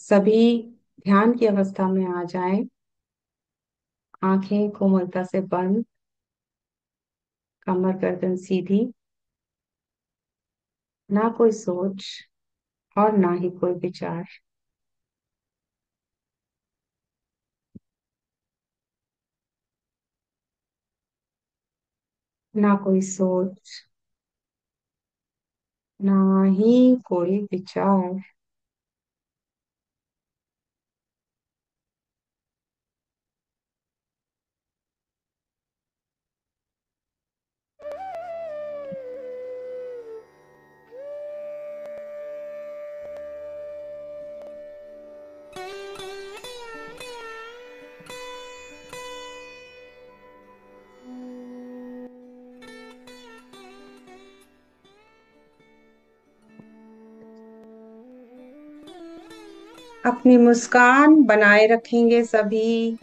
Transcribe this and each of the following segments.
सभी ध्यान की अवस्था में आ जाएं। आंखें कोमलता से बंद, कमर गर्दन सीधी। ना कोई सोच और ना ही कोई विचार। ना कोई सोच, ना ही कोई विचार। अपनी मुस्कान बनाए रखेंगे सभी।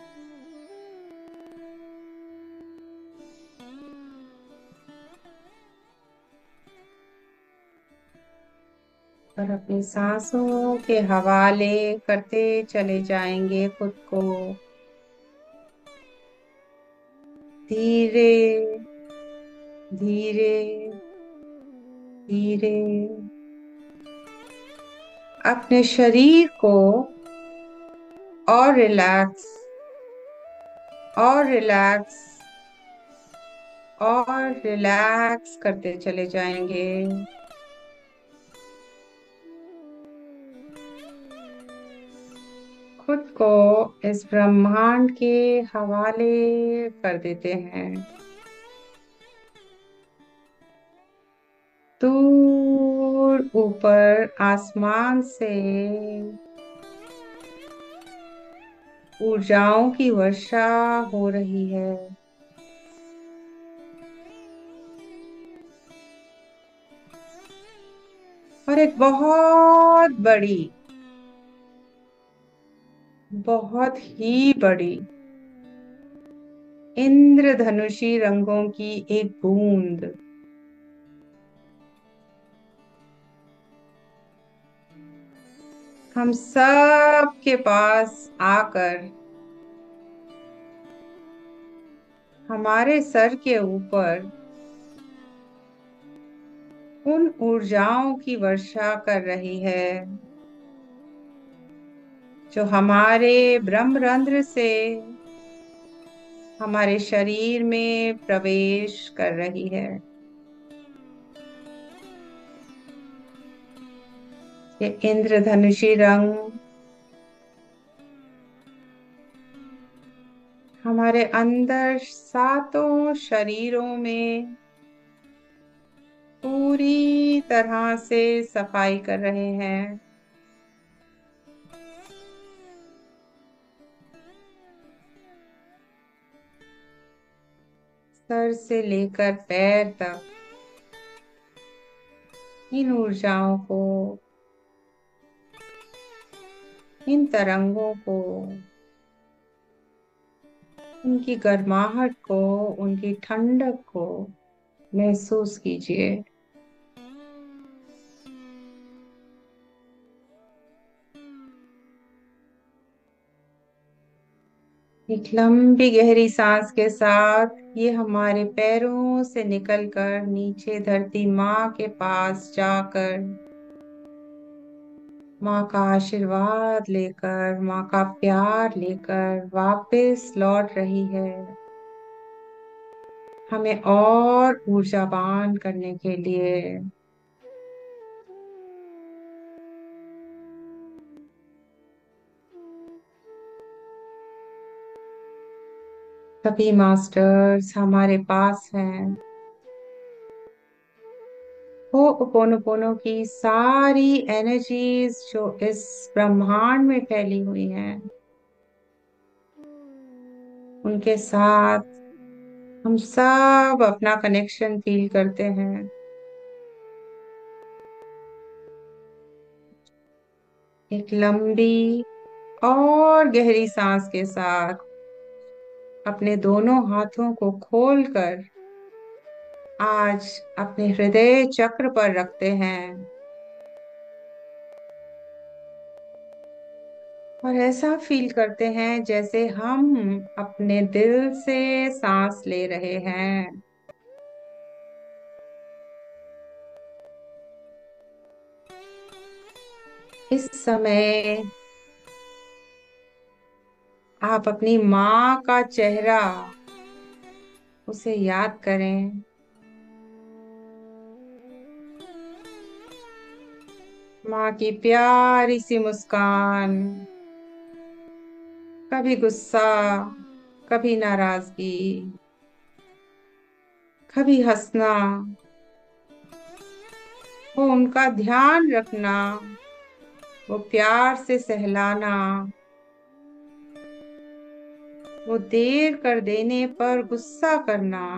और अपनी सांसों के हवाले करते चले जाएंगे खुद को। धीरे धीरे धीरे अपने शरीर को और रिलैक्स और रिलैक्स और रिलैक्स करते चले जाएंगे। खुद को इस ब्रह्मांड के हवाले कर देते हैं। दूर ऊपर आसमान से ऊर्जाओं की वर्षा हो रही है। और एक बहुत ही बड़ी इंद्रधनुषी रंगों की एक बूंद हम सब के पास आकर हमारे सर के ऊपर उन ऊर्जाओं की वर्षा कर रही है जो हमारे ब्रह्मरंध्र से हमारे शरीर में प्रवेश कर रही है। ये इंद्रधनुषी रंग हमारे अंदर सातों शरीरों में पूरी तरह से सफाई कर रहे हैं। सर से लेकर पैर तक इन ऊर्जाओं को, इन तरंगों को, उनकी गर्माहट को, उनकी ठंडक को महसूस कीजिए। एक लंबी गहरी सांस के साथ ये हमारे पैरों से निकलकर नीचे धरती माँ के पास जाकर माँ का आशीर्वाद लेकर, माँ का प्यार लेकर वापस लौट रही है, हमें और ऊर्जावान करने के लिए। सभी मास्टर्स हमारे पास हैं। हो'ओपोनोपोनो की सारी एनर्जीज जो इस ब्रह्मांड में फैली हुई हैं, उनके साथ हम सब अपना कनेक्शन फील करते हैं। एक लंबी और गहरी सांस के साथ अपने दोनों हाथों को खोलकर आज अपने हृदय चक्र पर रखते हैं। और ऐसा फील करते हैं जैसे हम अपने दिल से सांस ले रहे हैं। इस समय आप अपनी माँ का चेहरा उसे याद करें। माँ की प्यारी सी मुस्कान, कभी गुस्सा, कभी नाराजगी, कभी हंसना, वो उनका ध्यान रखना, वो प्यार से सहलाना, वो देर कर देने पर गुस्सा करना,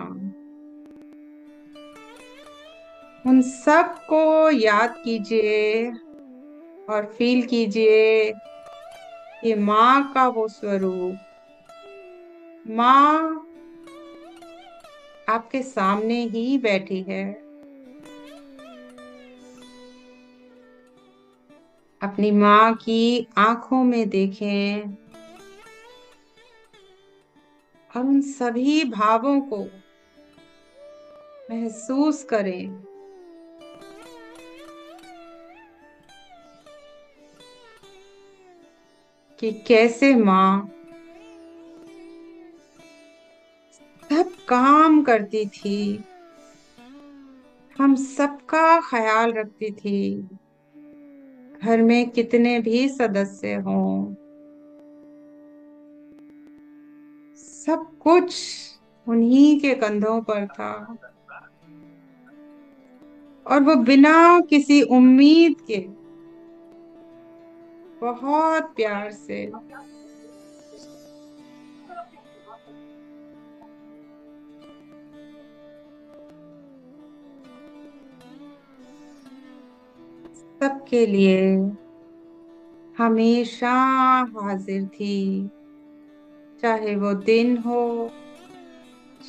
उन सब को याद कीजिए और फील कीजिए कि माँ का वो स्वरूप, माँ आपके सामने ही बैठी है। अपनी माँ की आंखों में देखें और उन सभी भावों को महसूस करें कि कैसे माँ सब काम करती थी, हम सबका ख्याल रखती थी। घर में कितने भी सदस्य हों, सब कुछ उन्हीं के कंधों पर था। और वो बिना किसी उम्मीद के बहुत प्यार से सबके लिए हमेशा हाजिर थी, चाहे वो दिन हो,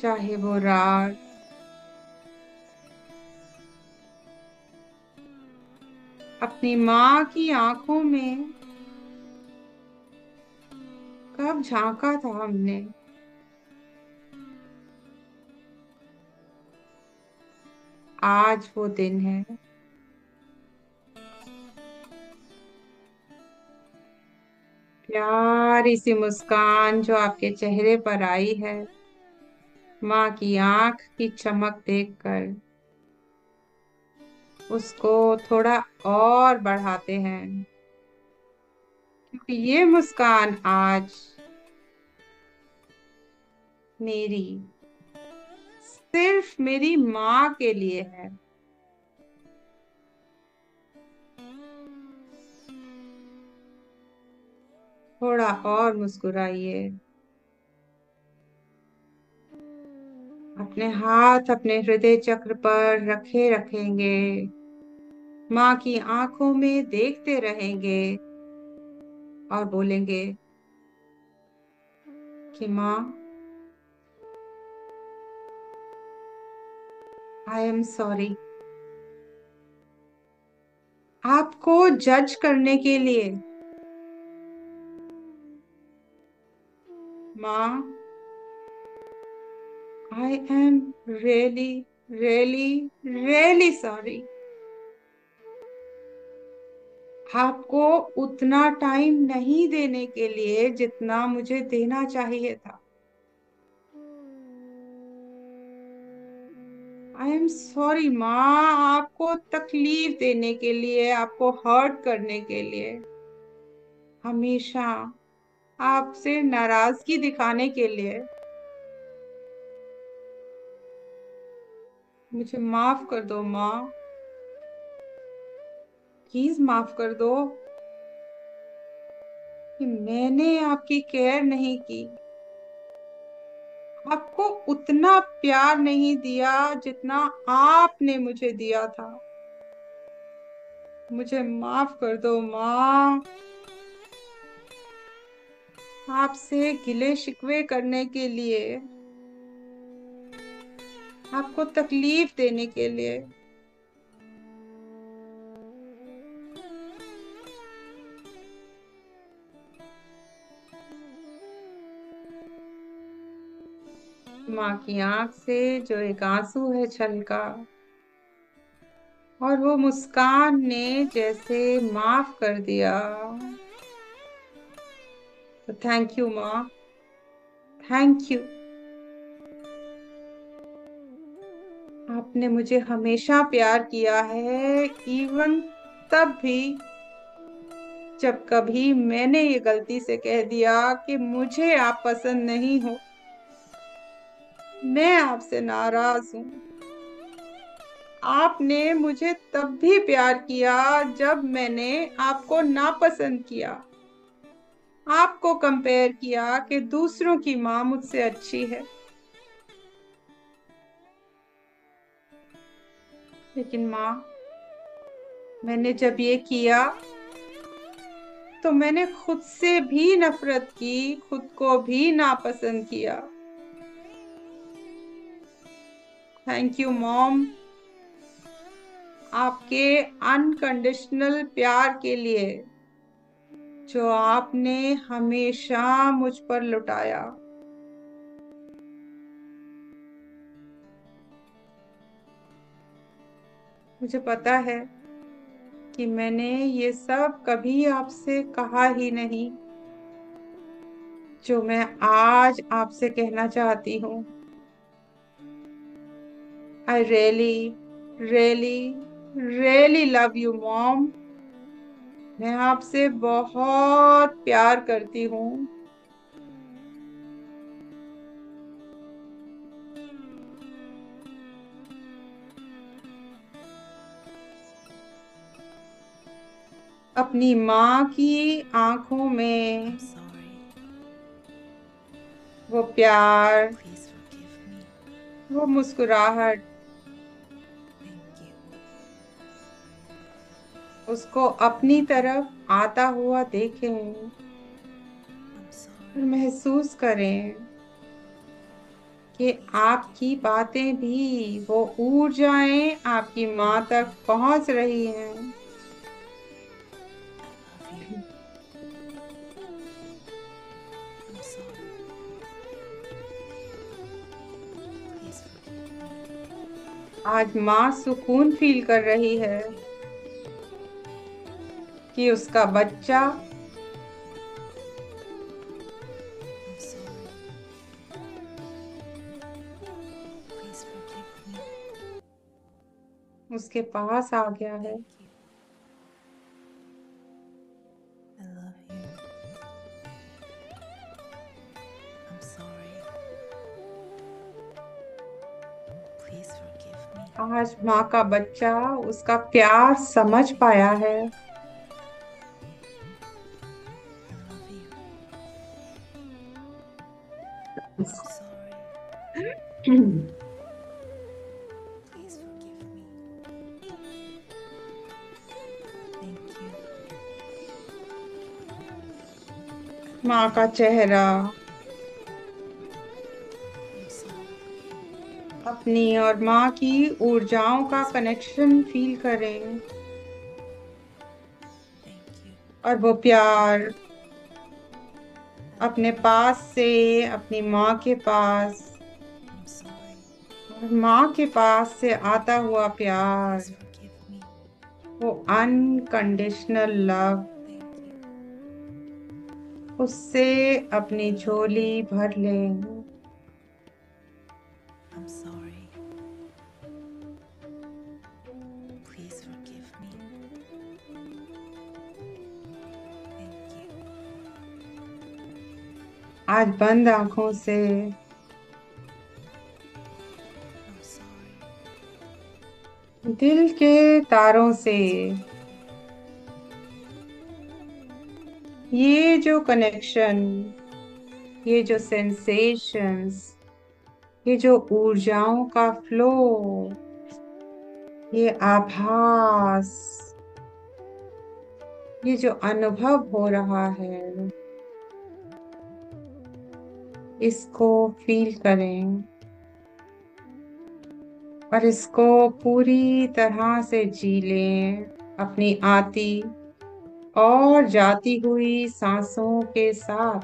चाहे वो रात। अपनी माँ की आंखों में कब झांका था हमने, आज वो दिन है। प्यारी सी मुस्कान जो आपके चेहरे पर आई है, माँ की आंख की चमक देखकर उसको थोड़ा और बढ़ाते हैं, क्योंकि ये मुस्कान आज मेरी, सिर्फ मेरी माँ के लिए है। थोड़ा और मुस्कुराइए। अपने हाथ अपने हृदय चक्र पर रखे रखेंगे, माँ की आंखों में देखते रहेंगे और बोलेंगे कि माँ, आई एम सॉरी। आपको जज करने के लिए माँ, I am really really really sorry. आपको उतना टाइम नहीं देने के लिए जितना मुझे देना चाहिए था। आई एम सॉरी माँ, आपको तकलीफ देने के लिए, आपको हर्ट करने के लिए, हमेशा आपसे नाराजगी दिखाने के लिए। मुझे माफ कर दो माँ, प्लीज माफ कर दो कि मैंने आपकी केयर नहीं की, आपको उतना प्यार नहीं दिया जितना आपने मुझे दिया था। मुझे माफ कर दो माँ। आपसे गिले शिकवे करने के लिए, आपको तकलीफ देने के लिए। माँ की आंख से जो एक आंसू है छलका, और वो मुस्कान ने जैसे माफ कर दिया। तो थैंक यू माँ, थैंक यू। आपने मुझे हमेशा प्यार किया है, इवन तब भी जब कभी मैंने ये गलती से कह दिया कि मुझे आप पसंद नहीं हो। मैं आपसे नाराज हूँ। आपने मुझे तब भी प्यार किया जब मैंने आपको नापसंद किया, आपको कंपेयर किया कि दूसरों की माँ मुझसे अच्छी है। लेकिन माँ, मैंने जब ये किया तो मैंने खुद से भी नफरत की, खुद को भी नापसंद किया। थैंक यू मॉम, आपके अनकंडीशनल प्यार के लिए जो आपने हमेशा मुझ पर लुटाया। मुझे पता है कि मैंने ये सब कभी आपसे कहा ही नहीं, जो मैं आज आपसे कहना चाहती हूँ। I really really really love you mom. मैं आपसे बहुत प्यार करती हूँ। अपनी माँ की आंखों में I'm sorry. वो प्यार, Please forgive me. वो मुस्कुराहट, Thank you. उसको अपनी तरफ आता हुआ देखें I'm और sorry. महसूस करें कि Please आपकी forgive me. बातें भी वो ऊर्जाएं आपकी माँ तक पहुंच रही हैं। I love you. I'm sorry. Please forgive me. आज माँ सुकून फील कर रही है Thank you. कि उसका बच्चा I'm sorry. Please forgive me. उसके पास आ गया है। Thank you. I love you. I'm sorry. Please forgive me. आज माँ का बच्चा उसका प्यार समझ पाया है। I love you. I'm sorry. Please forgive me. Thank you. माँ का चेहरा I'm sorry. अपनी और माँ की ऊर्जाओं का Please forgive me. Connection feel करें, Thank you. और वो प्यार I अपने love you. पास से अपनी माँ के पास, I'm sorry. और माँ के पास से आता हुआ प्यार, Please forgive me. वो अनकंडीशनल लव, Thank you. उससे अपनी I love you. झोली भर लें। I'm sorry. Please forgive me. Thank you. आज बंद आंखों से I'm sorry. दिल के तारों से Please forgive me. ये जो कनेक्शन, ये जो सेंसेशंस, ये जो ऊर्जाओं का फ्लो, ये आभास, ये जो अनुभव हो रहा है, इसको फील करें और इसको पूरी तरह से जी लें, अपनी आती और जाती हुई सांसों के साथ।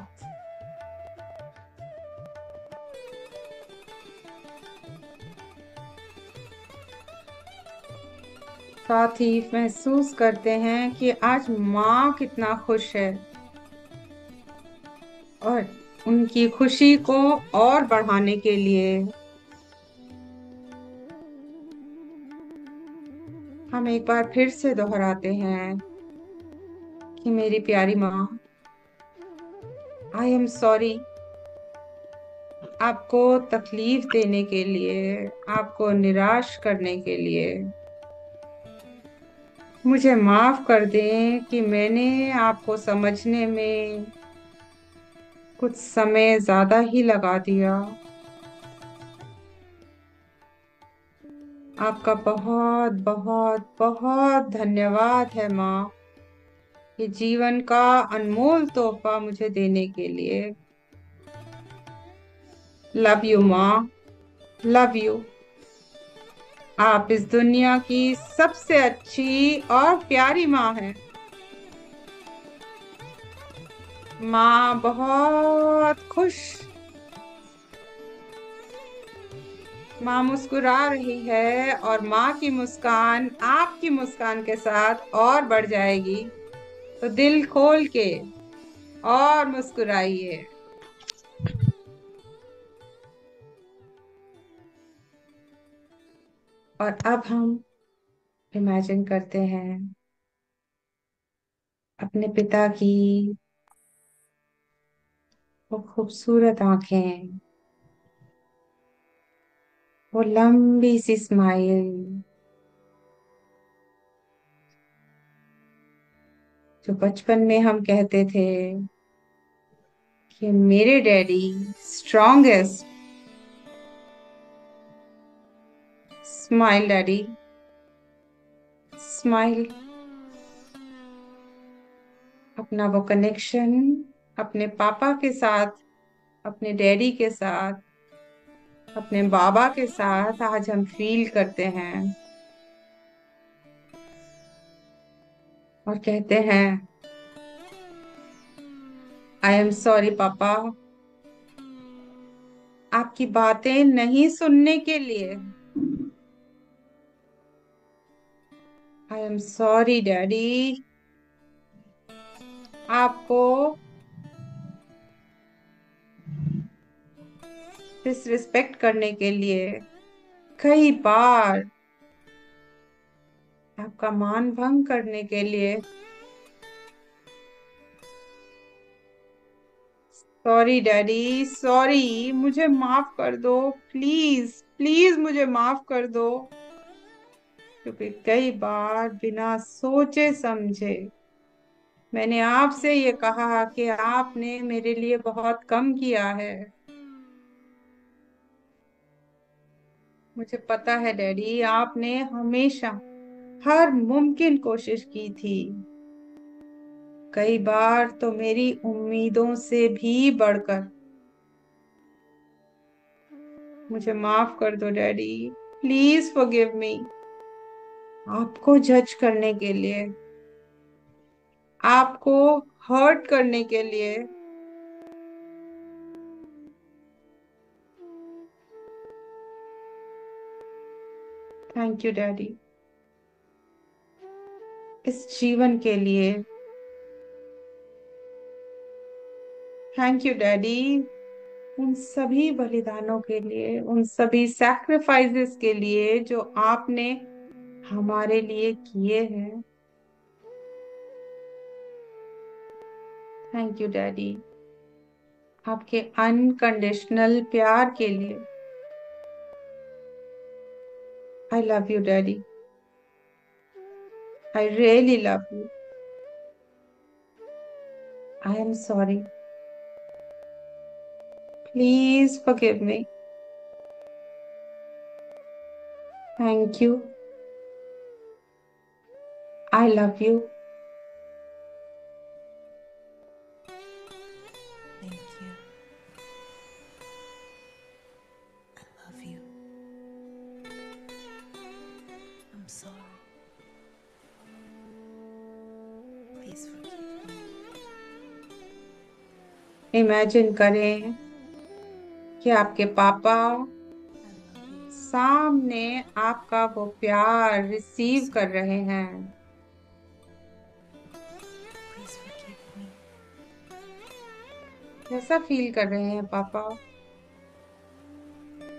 साथ ही महसूस करते हैं कि आज माँ कितना खुश है, और उनकी खुशी को और बढ़ाने के लिए हम एक बार फिर से दोहराते हैं कि मेरी प्यारी माँ, आई एम सॉरी, आपको तकलीफ देने के लिए, आपको निराश करने के लिए। मुझे माफ कर दें कि मैंने आपको समझने में कुछ समय ज्यादा ही लगा दिया। आपका बहुत बहुत बहुत धन्यवाद है माँ, ये जीवन का अनमोल तोहफा मुझे देने के लिए। लव यू माँ, लव यू। आप इस दुनिया की सबसे अच्छी और प्यारी माँ हैं। माँ बहुत खुश, माँ मुस्कुरा रही है, और माँ की मुस्कान आपकी मुस्कान के साथ और बढ़ जाएगी। तो दिल खोल के और मुस्कुराइए। और अब हम इमेजिन करते हैं अपने पिता की वो खूबसूरत आंखें, वो लंबी सी स्माइल, जो बचपन में हम कहते थे कि मेरे daddy strongest, smile daddy, smile. अपना वो कनेक्शन अपने पापा के साथ, अपने डैडी के साथ, अपने बाबा के साथ आज हम फील करते हैं, और कहते हैं आई एम सॉरी पापा, आपकी बातें नहीं सुनने के लिए। आई एम सॉरी डैडी, आपको डिसरिस्पेक्ट करने के लिए, कई बार आपका मान भंग करने के लिए। सॉरी डैडी, सॉरी, मुझे माफ कर दो, प्लीज प्लीज मुझे माफ कर दो। क्योंकि कई बार बिना सोचे समझे मैंने आपसे ये कहा कि आपने मेरे लिए बहुत कम किया है। मुझे पता है डैडी, आपने हमेशा हर मुमकिन कोशिश की थी, कई बार तो मेरी उम्मीदों से भी बढ़कर। मुझे माफ कर दो डैडी, प्लीज फॉरगिव मी। आपको जज करने के लिए, आपको हर्ट करने के लिए। थैंक यू डैडी, इस जीवन के लिए। थैंक यू डैडी, उन सभी बलिदानों के लिए, उन सभी सैक्रिफाइसेस के लिए जो आपने हमारे लिए किए हैं। थैंक यू डैडी, आपके अनकंडीशनल प्यार के लिए। आई love you daddy, I really love you. I am sorry, please forgive me. Thank you, I love you. Thank you. I love you. I'm sorry. Please forgive me. Imagine करें कि आपके पापा I love you. सामने आपका वो प्यार receive कर रहे हैं। Please forgive me. कैसा फील कर रहे हैं पापा? I love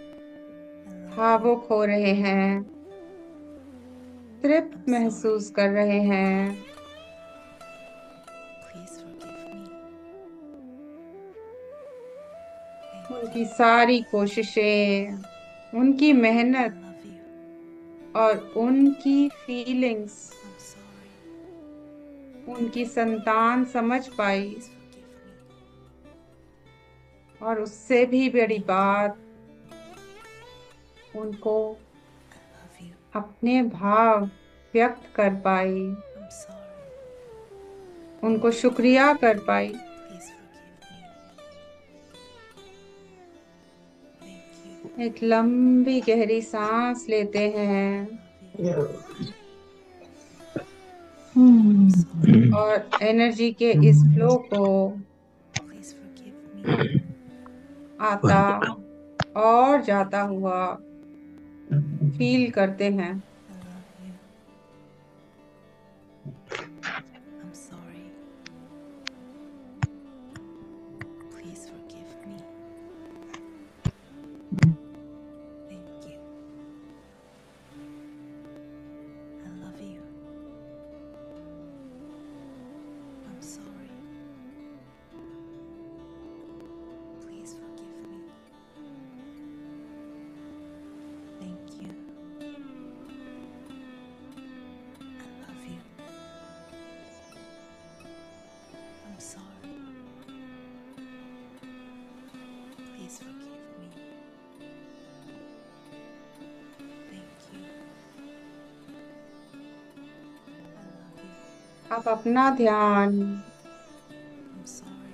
you. भावुक हो रहे हैं, तृप्त I'm sorry. महसूस कर रहे हैं। Please forgive me. Thank उनकी you. सारी कोशिशें, उनकी I मेहनत love you. और उनकी फीलिंग्स I'm sorry. उनकी संतान समझ पाई। Please forgive me. और उससे भी बड़ी Thank you. बात, उनको I love you. अपने भाव व्यक्त कर पाई, I'm sorry. उनको शुक्रिया कर पाई। Please forgive me. Thank you. एक लंबी गहरी सांस लेते हैं I love you. I'm sorry. और एनर्जी के इस फ्लो को Please forgive me. आता और जाता हुआ फील करते हैं। I love you. I'm sorry. Please forgive me. Thank you. I love you. I'm sorry. Please forgive me. Thank you. I love you. I'm sorry. Please forgive me. Thank you. I love you. आप अपना ध्यान I'm sorry.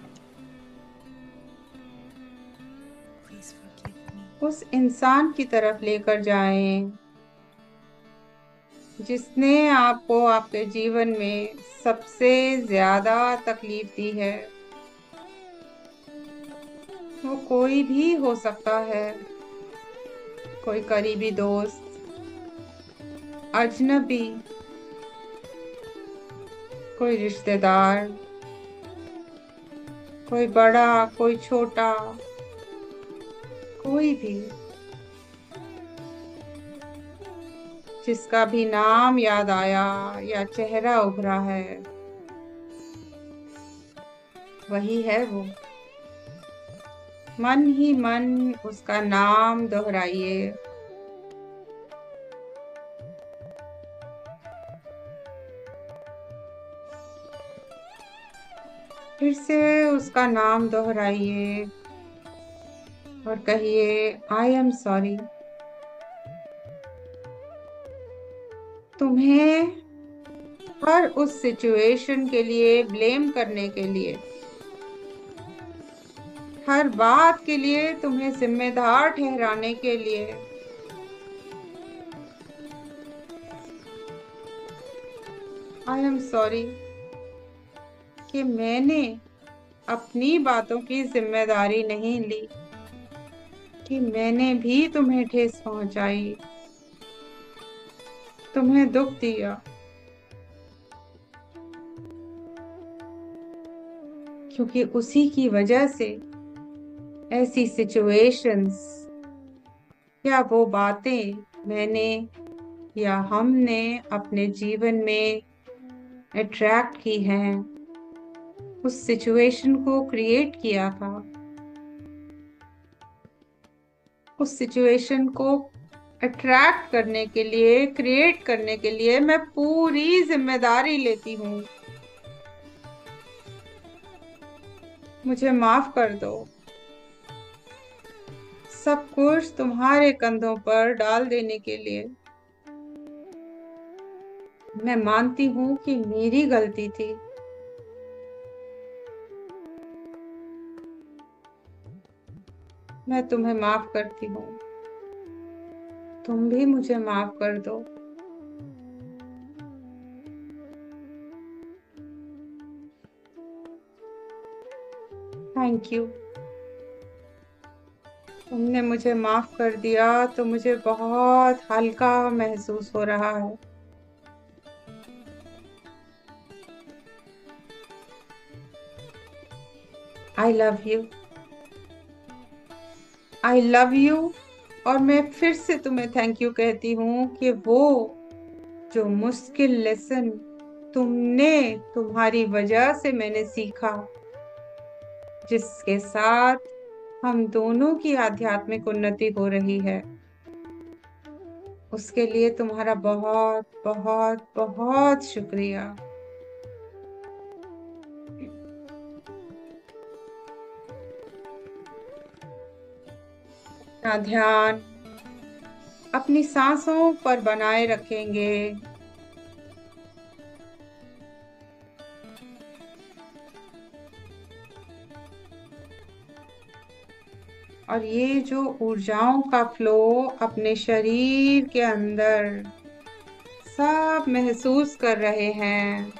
Please forgive me. उस इंसान की तरफ लेकर जाएं जिसने आपको आपके जीवन में सबसे ज्यादा तकलीफ दी है। वो कोई भी हो सकता है, कोई करीबी दोस्त, अजनबी, कोई रिश्तेदार, कोई बड़ा, कोई छोटा, कोई भी जिसका भी नाम याद आया या चेहरा उभरा है, वही है वो। मन ही मन उसका नाम दोहराइए। फिर से उसका नाम दोहराइए और कहिए, आई एम सॉरी। तुम्हें हर उस सिचुएशन के लिए ब्लेम करने के लिए, हर बात के लिए तुम्हें जिम्मेदार ठहराने के लिए आई एम सॉरी कि मैंने अपनी बातों की जिम्मेदारी नहीं ली, कि मैंने भी तुम्हें ठेस पहुंचाई, तुम्हें दुख दिया, क्योंकि उसी की वजह से ऐसी सिचुएशंस या वो बातें मैंने या हमने अपने जीवन में अट्रैक्ट की हैं, उस सिचुएशन को क्रिएट किया था। उस सिचुएशन को अट्रैक्ट करने के लिए, क्रिएट करने के लिए मैं पूरी जिम्मेदारी लेती हूँ। मुझे माफ कर दो। सब कुछ तुम्हारे कंधों पर डाल देने के लिए। मैं मानती हूँ कि मेरी गलती थी। मैं तुम्हें माफ करती हूँ। तुम भी मुझे माफ कर दो। Thank you. तुमने मुझे माफ कर दिया तो मुझे बहुत हल्का महसूस हो रहा है। आई love you. I love you. और मैं फिर से तुम्हें थैंक यू कहती हूँ कि वो जो मुश्किल लेसन तुमने तुम्हारी वजह से मैंने सीखा, जिसके साथ हम दोनों की आध्यात्मिक उन्नति हो रही है, उसके लिए तुम्हारा बहुत बहुत बहुत शुक्रिया। अपना ध्यान अपनी सांसों पर बनाए रखेंगे, और ये जो ऊर्जाओं का फ्लो अपने शरीर के अंदर सब महसूस कर रहे हैं,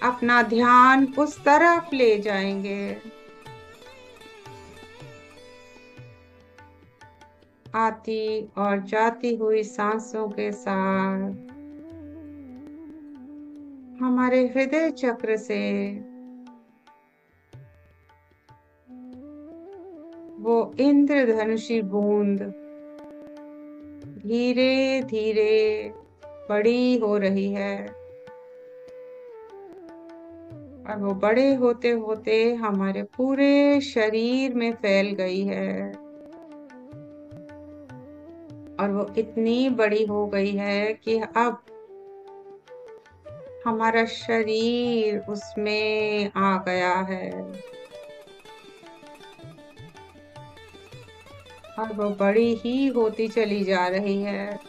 अपना ध्यान उस तरफ ले जाएंगे। आती और जाती हुई सांसों के साथ हमारे हृदय चक्र से वो इंद्रधनुषी बूंद धीरे धीरे बड़ी हो रही है, और वो बड़े होते होते हमारे पूरे शरीर में फैल गई है, और वो इतनी बड़ी हो गई है कि अब हमारा शरीर उसमें आ गया है, और वो बड़ी ही होती चली जा रही है।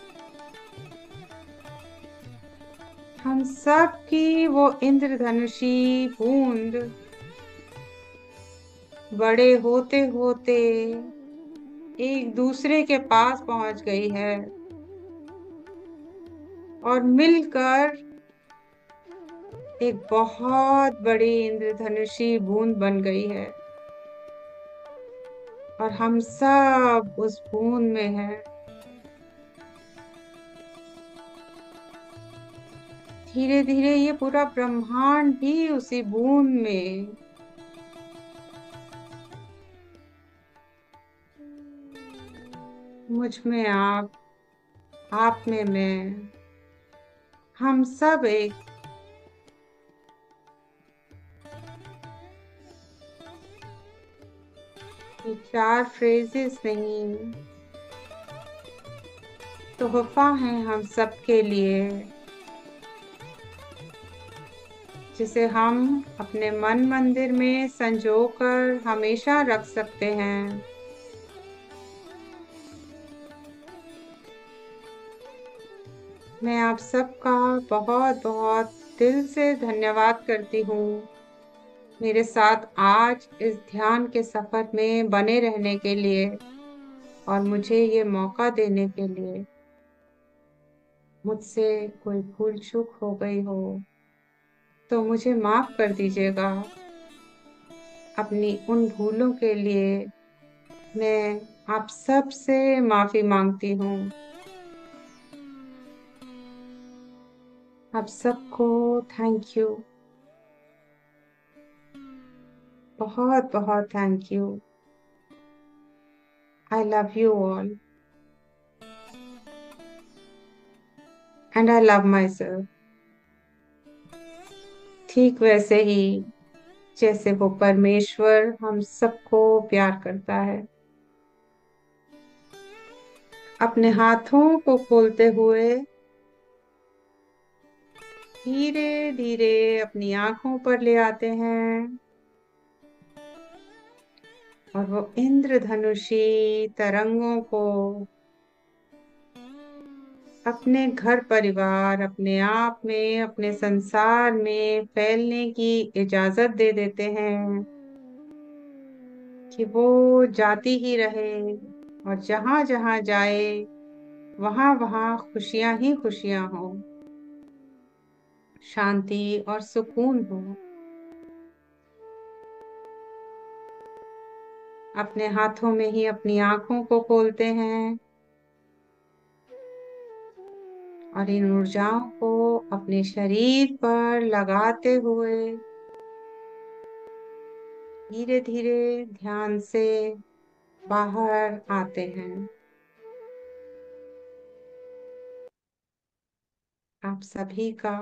हम सब की वो इंद्रधनुषी बूंद बड़े होते होते एक दूसरे के पास पहुंच गई है, और मिलकर एक बहुत बड़ी इंद्रधनुषी बूंद बन गई है, और हम सब उस बूंद में हैं। धीरे धीरे ये पूरा ब्रह्मांड भी उसी बूंद में मुझ में आप में मैं, हम सब एक ये चार फ्रेजेस नहीं, तोहफा है हम सब के लिए, जिसे हम अपने मन मंदिर में संजो कर हमेशा रख सकते हैं। मैं आप सबका बहुत बहुत दिल से धन्यवाद करती हूँ, मेरे साथ आज इस ध्यान के सफर में बने रहने के लिए, और मुझे ये मौका देने के लिए। मुझसे कोई भूल चूक हो गई हो तो मुझे माफ कर दीजिएगा। अपनी उन भूलों के लिए मैं आप सब से माफी मांगती हूँ। आप सबको थैंक यू, बहुत बहुत thank you. I love you all, and I love my self, ठीक वैसे ही जैसे वो परमेश्वर हम सबको प्यार करता है। अपने हाथों को खोलते हुए धीरे धीरे अपनी आंखों पर ले आते हैं, और वो इंद्रधनुषी तरंगों को अपने घर परिवार, अपने आप में, अपने संसार में फैलने की इजाजत दे देते हैं, कि वो जाती ही रहे, और जहां जहां जाए वहां वहां खुशियां ही खुशियां हो, शांति और सुकून हो। अपने हाथों में ही अपनी आंखों को खोलते हैं और इन ऊर्जाओं को अपने शरीर पर लगाते हुए धीरे धीरे ध्यान से बाहर आते हैं। आप सभी का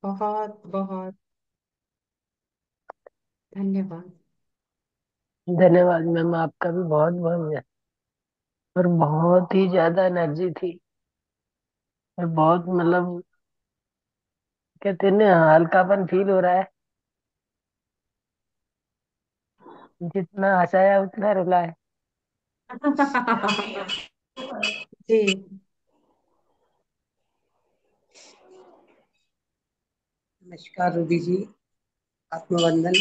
बहुत बहुत धन्यवाद। धन्यवाद मैम, आपका भी बहुत बहुत। और बहुत ही ज्यादा एनर्जी थी। और बहुत मतलब कहते हैं ना, हल्कापन फील हो रहा है। जितना हंसाया उतना रुलाया। जी। नमस्कार रूबी जी। आत्मवंदन।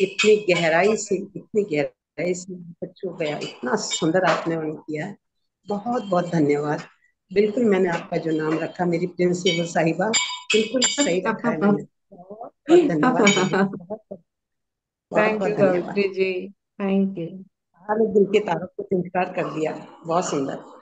इतनी गहराई से बच्चों गया, इतना सुंदर आपने वन किया है। बहुत बहुत धन्यवाद। बिल्कुल मैंने आपका जो नाम रखा, मेरी प्रिंसिपल साहिबा, बिल्कुल सही रखा है मैंने। बहुत बहुत धन्यवाद रूबी जी, बहुत थैंक बहुत यू धन्यवाद। सावित्री जी। Thank you. आपने दिल की तारीफ को स्वीकार कर दिया। बहुत सुंदर।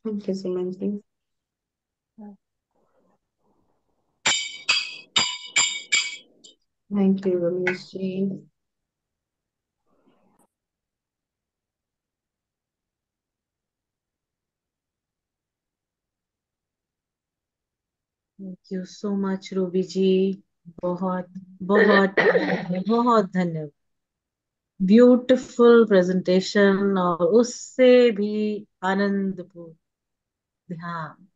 Thank you Suman ji. Thank you Ramesh ji. Thank you so much Ruby ji. बहुत बहुत बहुत धन्यवाद। ब्यूटीफुल प्रेजेंटेशन और उससे भी आनंदपूर्ण ध्यान।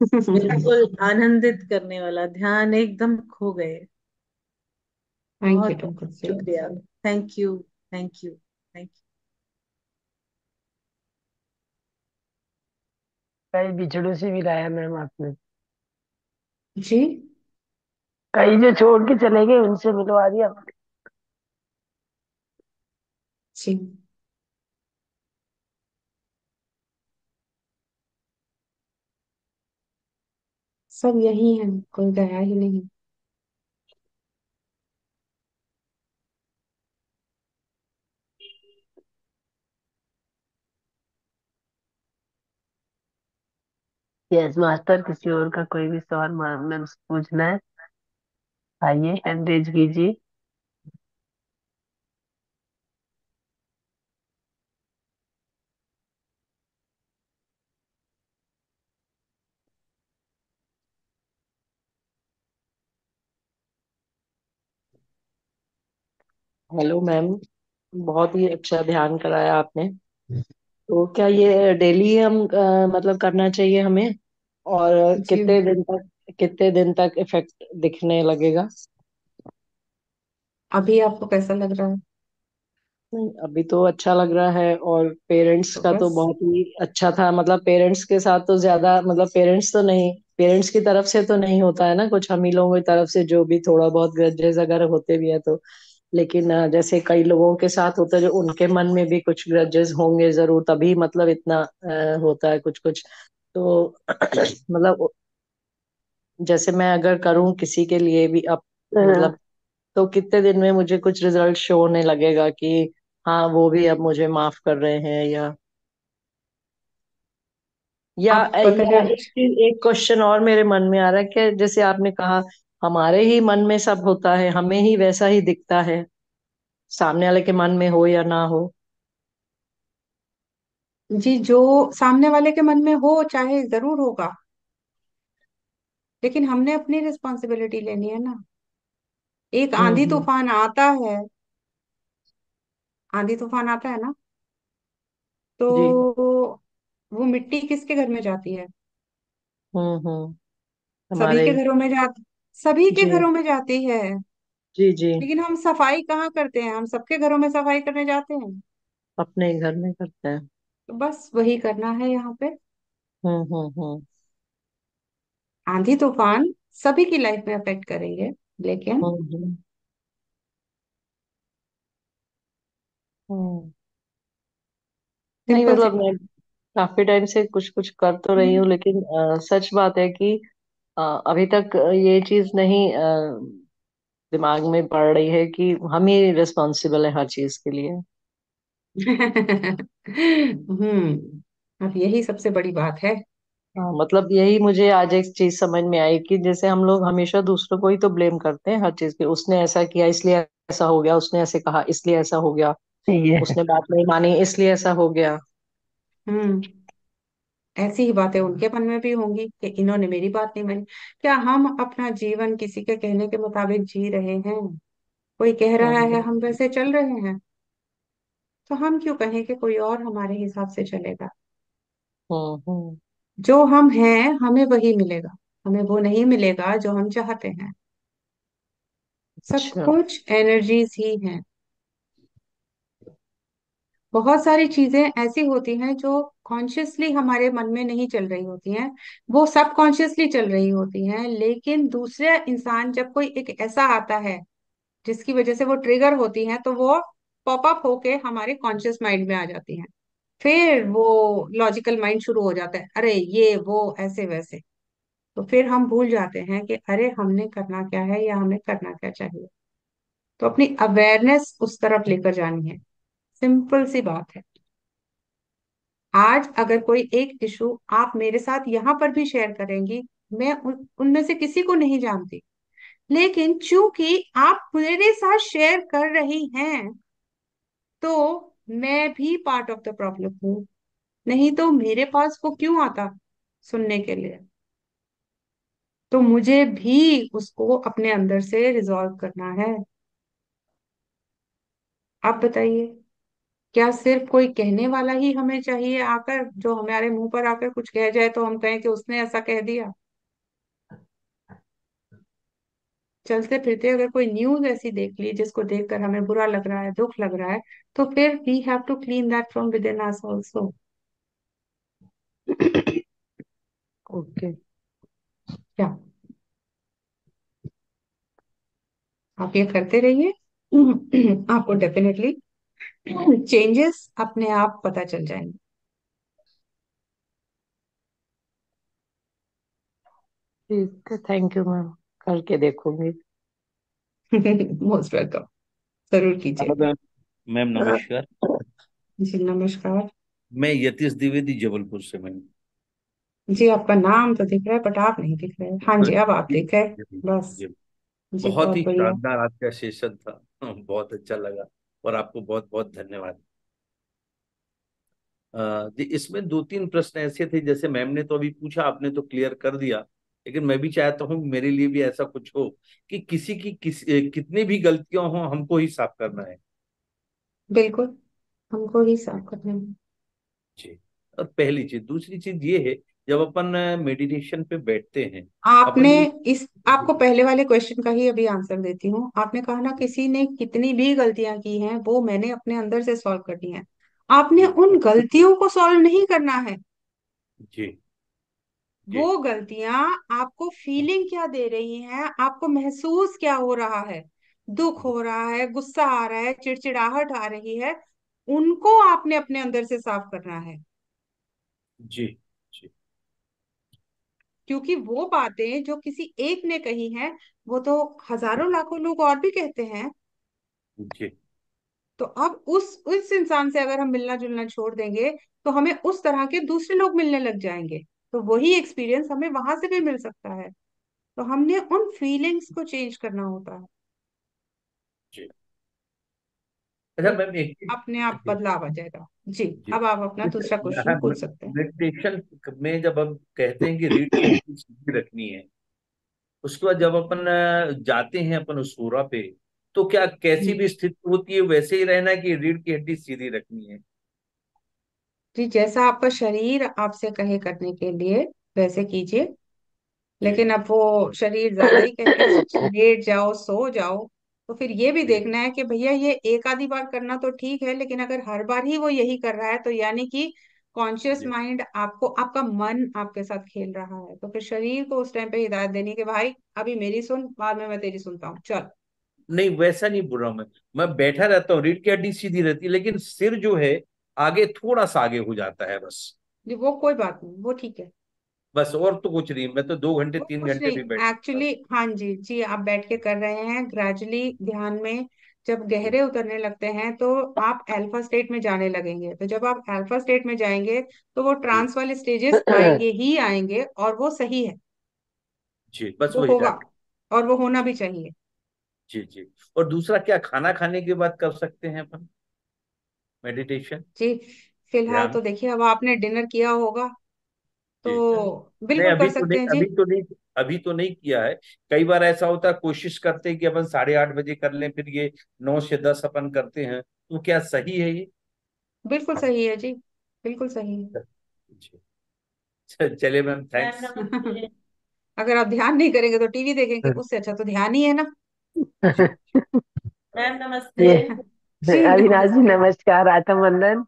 बिल्कुल आनंदित करने वाला ध्यान, एकदम खो गए। थैंक बहुत यू बहुत टंकल जी। शुक्रिया। Thank you. Thank you. Thank कई बिछड़ों से मिलाया मैम आपने। जी। कई जो छोड़ के चले गए उनसे मिलवा दिया। जी। सब यही है, कोई गया ही नहीं। यस मास्टर, किसी और का कोई भी सवाल मैम से पूछना है, आइए हैंड रेज कीजिए। हेलो मैम, बहुत ही अच्छा ध्यान कराया आपने। तो क्या ये डेली हम मतलब करना चाहिए हमें? और जी। कितने दिन तक इफेक्ट दिखने लगेगा? अभी आपको कैसा लग रहा है? नहीं, अभी तो अच्छा लग रहा है। और पेरेंट्स तो का तो बस। बहुत ही अच्छा था। मतलब पेरेंट्स के साथ तो ज्यादा, मतलब पेरेंट्स तो नहीं, पेरेंट्स की तरफ से तो नहीं होता है ना कुछ, हम ही लोगों की तरफ से जो भी थोड़ा बहुत ग्रजेस अगर होते भी है तो। लेकिन जैसे कई लोगों के साथ होता है जो उनके मन में भी कुछ ग्रजेस होंगे जरूर, तभी मतलब इतना होता है कुछ कुछ। तो मतलब जैसे मैं अगर करूं किसी के लिए भी अब, हाँ, मतलब तो कितने दिन में मुझे कुछ रिजल्ट शो होने लगेगा कि हाँ वो भी अब मुझे माफ कर रहे हैं? आप या अगर एक क्वेश्चन और मेरे मन में आ रहा है कि जैसे आपने कहा हमारे ही मन में सब होता है, हमें ही वैसा ही दिखता है, सामने वाले के मन में हो या ना हो। जी, जो सामने वाले के मन में हो चाहे जरूर होगा, लेकिन हमने अपनी रिस्पॉन्सिबिलिटी लेनी है ना। एक आंधी हम्म। तूफान आता है, आंधी तूफान आता है ना, जी। तो वो मिट्टी किसके घर में जाती है? हम्म। सभी हमारे। के घरों में जा सभी के जी घरों में जाती है। जी जी। लेकिन हम सफाई कहाँ करते हैं? हम सबके घरों में सफाई करने जाते हैं। अपने ही घर में करते हैं। तो बस वही करना है यहाँ पे। हम्म। आंधी तूफान सभी की लाइफ में अफेक्ट करेंगे, लेकिन हम्म। हम्म। नहीं सिंपल सी मतलब बात मैं है। काफी टाइम से कुछ कुछ कर तो रही हूँ, लेकिन सच बात है कि अभी तक ये चीज नहीं दिमाग में पड़ रही है कि हम ही रिस्पॉन्सिबल है हर चीज के लिए। अब यही सबसे बड़ी बात है। हाँ, मतलब यही मुझे आज एक चीज समझ में आई कि जैसे हम लोग हमेशा दूसरों को ही तो ब्लेम करते हैं हर चीज पे, उसने ऐसा किया इसलिए ऐसा हो गया, उसने ऐसे कहा इसलिए ऐसा हो गया, ये उसने बात नहीं मानी इसलिए ऐसा हो गया। हम्म ऐसी ही बातें उनके मन में भी होंगी कि इन्होंने मेरी बात नहीं मानी। क्या हम अपना जीवन किसी के कहने के मुताबिक जी रहे हैं? कोई कह रहा है हम वैसे चल रहे हैं, तो हम क्यों कहें कि कोई और हमारे हिसाब से चलेगा? हम्म। जो हम हैं हमें वही मिलेगा, हमें वो नहीं मिलेगा जो हम चाहते हैं। सब अच्छा। कुछ एनर्जीज ही हैं। बहुत सारी चीजें ऐसी होती हैं जो कॉन्शियसली हमारे मन में नहीं चल रही होती हैं, वो सब कॉन्शियसली चल रही होती हैं, लेकिन दूसरे इंसान जब कोई एक ऐसा आता है जिसकी वजह से वो ट्रिगर होती हैं, तो वो पॉप अप होके हमारे कॉन्शियस माइंड में आ जाती हैं। फिर वो लॉजिकल माइंड शुरू हो जाता है, अरे ये वो ऐसे वैसे। तो फिर हम भूल जाते हैं कि अरे हमने करना क्या है या हमें करना क्या चाहिए। तो अपनी अवेयरनेस उस तरफ लेकर जानी है। सिंपल सी बात है। आज अगर कोई एक इशू आप मेरे साथ यहाँ पर भी शेयर करेंगी, मैं उनमें से किसी को नहीं जानती, लेकिन चूंकि आप मेरे साथ शेयर कर रही हैं, तो मैं भी पार्ट ऑफ द प्रॉब्लम हूँ। नहीं तो मेरे पास वो क्यों आता सुनने के लिए? तो मुझे भी उसको अपने अंदर से रिजॉल्व करना है। आप बताइए, क्या सिर्फ कोई कहने वाला ही हमें चाहिए आकर, जो हमारे मुंह पर आकर कुछ कह जाए तो हम कहें कि उसने ऐसा कह दिया? चलते फिरते अगर कोई न्यूज ऐसी देख ली जिसको देखकर हमें बुरा लग रहा है, दुख लग रहा है, तो फिर we have to clean that from within us also. Okay. क्या आप ये करते रहिए। आपको डेफिनेटली चेंजेस अपने आप पता चल जाएंगे। ठीक है, थैंक यू मैम, करके देखूंगी। Most welcome. जरूर हेलो कीजिएगा। मैम। मैम नमस्कार। जी नमस्कार। मैं यतीश द्विवेदी जबलपुर से मैम। जी आपका नाम तो दिख रहा है बट आप नहीं दिख रहे। हाँ जी, अब आप जी दिख गए। जी बस। जी। जी बहुत बहुत ही बढ़िया। शानदार आज का सेशन था। बहुत अच्छा लगा और आपको बहुत बहुत धन्यवाद। जी इसमें दो तीन प्रश्न ऐसे थे, जैसे मैम ने तो अभी पूछा, आपने तो क्लियर कर दिया, लेकिन मैं भी चाहता हूँ मेरे लिए भी ऐसा कुछ हो कि कितनी भी गलतियां हो हमको ही साफ करना है। बिल्कुल, हमको ही साफ करने में। जी। और पहली चीज, दूसरी चीज ये है, जब अपन मेडिटेशन पे बैठते हैं आपने अपन ये। इस आपको पहले वाले क्वेश्चन का ही अभी आंसर देती हूँ। आपने कहा ना किसी ने कितनी भी गलतियां की हैं वो मैंने अपने अंदर से सॉल्व करनी है। आपने जी उन गलतियों को सॉल्व नहीं करना है। जी जी वो गलतियां आपको फीलिंग क्या दे रही हैं, आपको महसूस क्या हो रहा है? दुख हो रहा है, गुस्सा आ रहा है, चिड़चिड़ाहट आ रही है, उनको आपने अपने अंदर से साफ करना है। जी जी क्योंकि वो बातें जो किसी एक ने कही हैं, वो तो हजारों लाखों लोग और भी कहते हैं। जी तो अब उस इंसान से अगर हम मिलना जुलना छोड़ देंगे, तो हमें उस तरह के दूसरे लोग मिलने लग जाएंगे। तो वही एक्सपीरियंस हमें वहां से भी मिल सकता है। तो हमने उन फीलिंग्स को चेंज करना होता है। जी। अच्छा तो मैम एक चीज। अपने आप बदलाव आ जाएगा। जी, जी। अब आप अपना दूसरा क्वेश्चन पूछ सकते हैं। मेडिटेशन में जब हम कहते हैं कि रीढ़ की हड्डी सीधी रखनी है, उसके बाद जब अपन जाते हैं अपन उस सूरा पे, तो क्या कैसी हम्म। भी स्थिति होती है वैसे ही रहना है कि रीढ़ की हड्डी सीधी रखनी है? जी, जैसा आपका शरीर आपसे कहे करने के लिए वैसे कीजिए। जी लेकिन अब वो शरीर ज्यादा ही कह के लेट जाओ, सो जाओ, तो फिर ये भी जी देखना है कि भैया ये एक आधी बार करना तो ठीक है, लेकिन अगर हर बार ही वो यही कर रहा है, तो यानी कि कॉन्शियस जी। माइंड आपको, आपका मन आपके साथ खेल रहा है। तो फिर शरीर को उस टाइम पे हिदायत देनी कि भाई अभी मेरी सुन, बाद में मैं तेरी सुनता हूँ, चल। नहीं वैसा नहीं बोल रहा हूं मैं बैठा रहता हूँ, रीढ़ की हड्डी सीधी रहती है, लेकिन सिर जो है आगे थोड़ा सा आगे हो जाता है बस। जी वो कोई बात नहीं, वो ठीक है। बस, और तो कुछ नहीं, मैं तो 2 घंटे वो 3 घंटे भी बैठ सकता एक्चुअली, हाँ जी जी, आप बैठ के कर रहे हैं ग्रेजुअली ध्यान में। जब हूँ। गहरे उतरने लगते हैं तो आप अल्फा स्टेट में जाने लगेंगे, तो जब आप अल्फा स्टेट में जाएंगे तो वो जी ट्रांस वाले स्टेजेस आएंगे ही आएंगे, और वो सही है, जी, बस वो वही होगा, जान। और वो होना भी चाहिए। जी जी। और दूसरा क्या, खाना खाने के बाद कर सकते हैं अपन मेडिटेशन, जी फिलहाल ध्यान? तो देखिए, अब आपने डिनर किया होगा जी। तो नहीं, बिल्कुल कर सकते हैं जी। अभी तो नहीं किया है। कई बार ऐसा होता है, कोशिश करते हैं कि अपन 8:30 बजे कर लें, फिर ये 9 से 10 अपन करते हैं, तो क्या सही है ये? बिल्कुल सही है जी, बिल्कुल सही जी। चलिए मैम, मैम थैंक्स। है। नमस्ते। अगर आप ध्यान नहीं करेंगे तो टीवी देखेंगे, उससे अच्छा तो ध्यान ही है ना। जी मैम नमस्ते। ये जी अविनाश जी नमस्ते। नमस्कार, आत्म वंदन।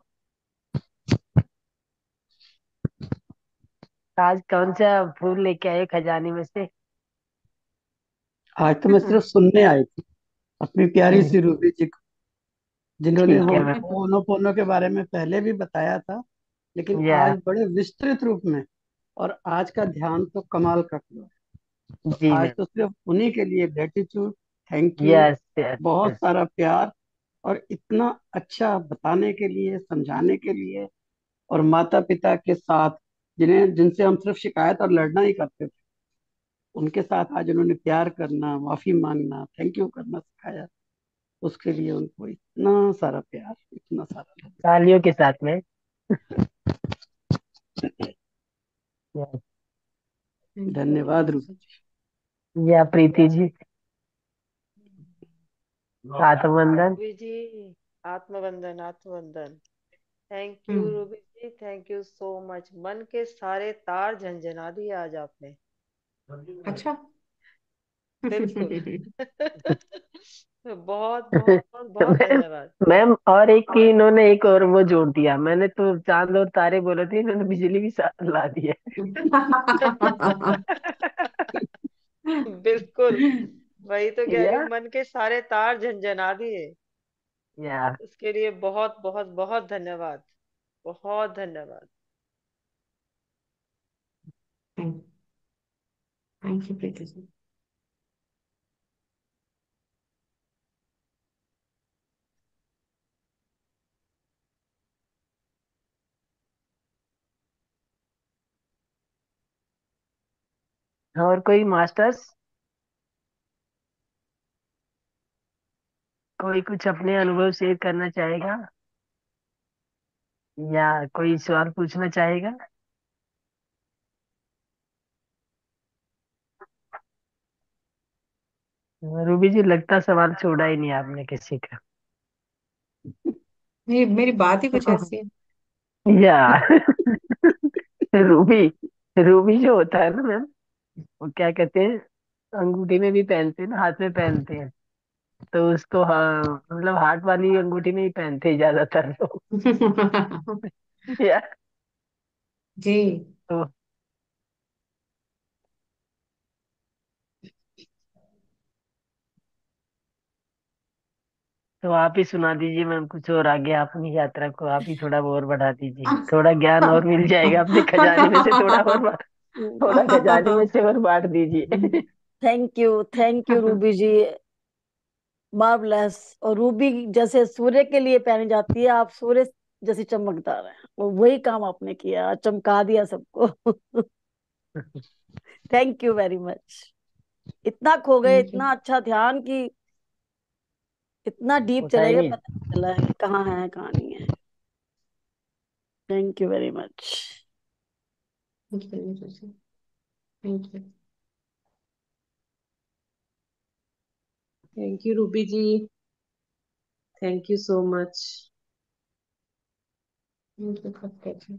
आज कौन सा फूल लेके आए खजाने में से? आज तो मैं सिर्फ सुनने आई थी अपनी प्यारी सी ठीक रूबी जी को, जिन्होंने है होनोपोनो के बारे में पहले भी बताया था, लेकिन या आज बड़े विस्तृत रूप में। और आज का ध्यान तो कमाल का हुआ है। तो जी आज मैम। तो सिर्फ उन्हीं के लिए gratitude, thank you, yes yes बहुत यस। सारा प्यार, और इतना अच्छा बताने के लिए, समझाने के लिए। और माता पिता के साथ, जिनसे हम सिर्फ शिकायत और लड़ना ही करते थे, उनके साथ आज उन्होंने प्यार करना, माफी मांगना, थैंक यू करना सिखाया। उसके लिए उनको इतना सारा प्यार, इतना सारा धन्यवाद। तालियों के साथ में। Yes. थैंक यू धन्यवाद रूबी जी। या प्रीति जी, आत्म वंदन। रूबी जी, आत्मवंदन आत्मवंदन। Thank you hmm. Ruby ji, thank you so much. मन के सारे तार झंझना दिए आज आपने। अच्छा। बिल्कुल। बहुत बहुत बहुत मैम, धन्यवाद। मैम और एक की इन्होंने एक और वो जोड़ दिया, मैंने तो चांद और तारे बोले थे, इन्होंने बिजली भी साथ ला दिया। बिल्कुल, वही तो कह रही हूँ, या मन के सारे तार झंझना दिए। या इसके लिए बहुत बहुत बहुत धन्यवाद। बहुत धन्यवाद। Thank you Preeti ji. और कोई मास्टर्स, कोई कुछ अपने अनुभव शेयर करना चाहेगा या कोई सवाल पूछना चाहेगा? रूबी जी, लगता सवाल छोड़ा ही नहीं आपने किसी का। मेरी बात ही कुछ ऐसी है। या रूबी, रूबी जो होता है ना मैम, वो क्या कहते हैं, अंगूठी में भी पहनते हैं ना, हाथ में पहनते हैं, तो उसको हाँ मतलब हाथ वाली अंगूठी में ही पहनते हैं ज्यादातर लोग। या जी। तो तो आप ही सुना दीजिए मैम कुछ और, आगे अपनी यात्रा को आप ही थोड़ा और बढ़ा दीजिए, थोड़ा ज्ञान और मिल जाएगा अपने खजाने में से, थोड़ा खजाने में से और बांट दीजिए। Thank you Ruby ji. Marvellous. और रूबी जैसे सूर्य के लिए पहनी जाती है, आप सूर्य जैसी चमकदार है, वो वही काम आपने किया, चमका दिया सबको। Thank you very much. इतना खो गए, थैंक यू। इतना अच्छा ध्यान की, इतना डीप उठा चले ही गए, नहीं। पता नहीं चला कि कहाँ है कहाँ नहीं है। Thank you very much. Thank you. Thank you Ruby ji, thank you so much. Thank you.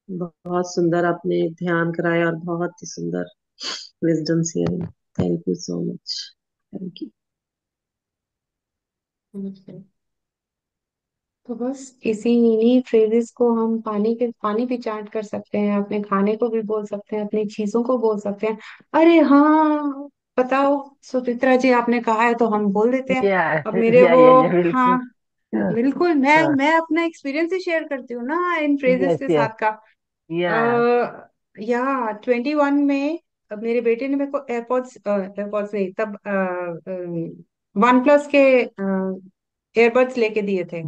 बहुत सुंदर आपने ध्यान कराया और बहुत ही सुंदर wisdom sharing. Thank you so much. Thank you. तो बस इन्हीं फ्रेजेस को हम पानी भी चार्ट कर सकते हैं, अपने खाने को भी बोल सकते हैं, अपनी चीजों को बोल सकते हैं। अरे हाँ, बताओ सुचित्रा जी, आपने कहा है तो हम बोल देते हैं। या अब मेरे वो, या हाँ, बिल्कुल। बिल्कुल, मैं हाँ। मैं अपना एक्सपीरियंस ही शेयर करती हूँ ना इन फ्रेजेस यस के यस। साथ का। या। या 21 में मेरे बेटे ने मेरे को एयरपॉड्स एयरपॉड्स नहीं तब वन प्लस के एयरबड्स लेके दिए थे।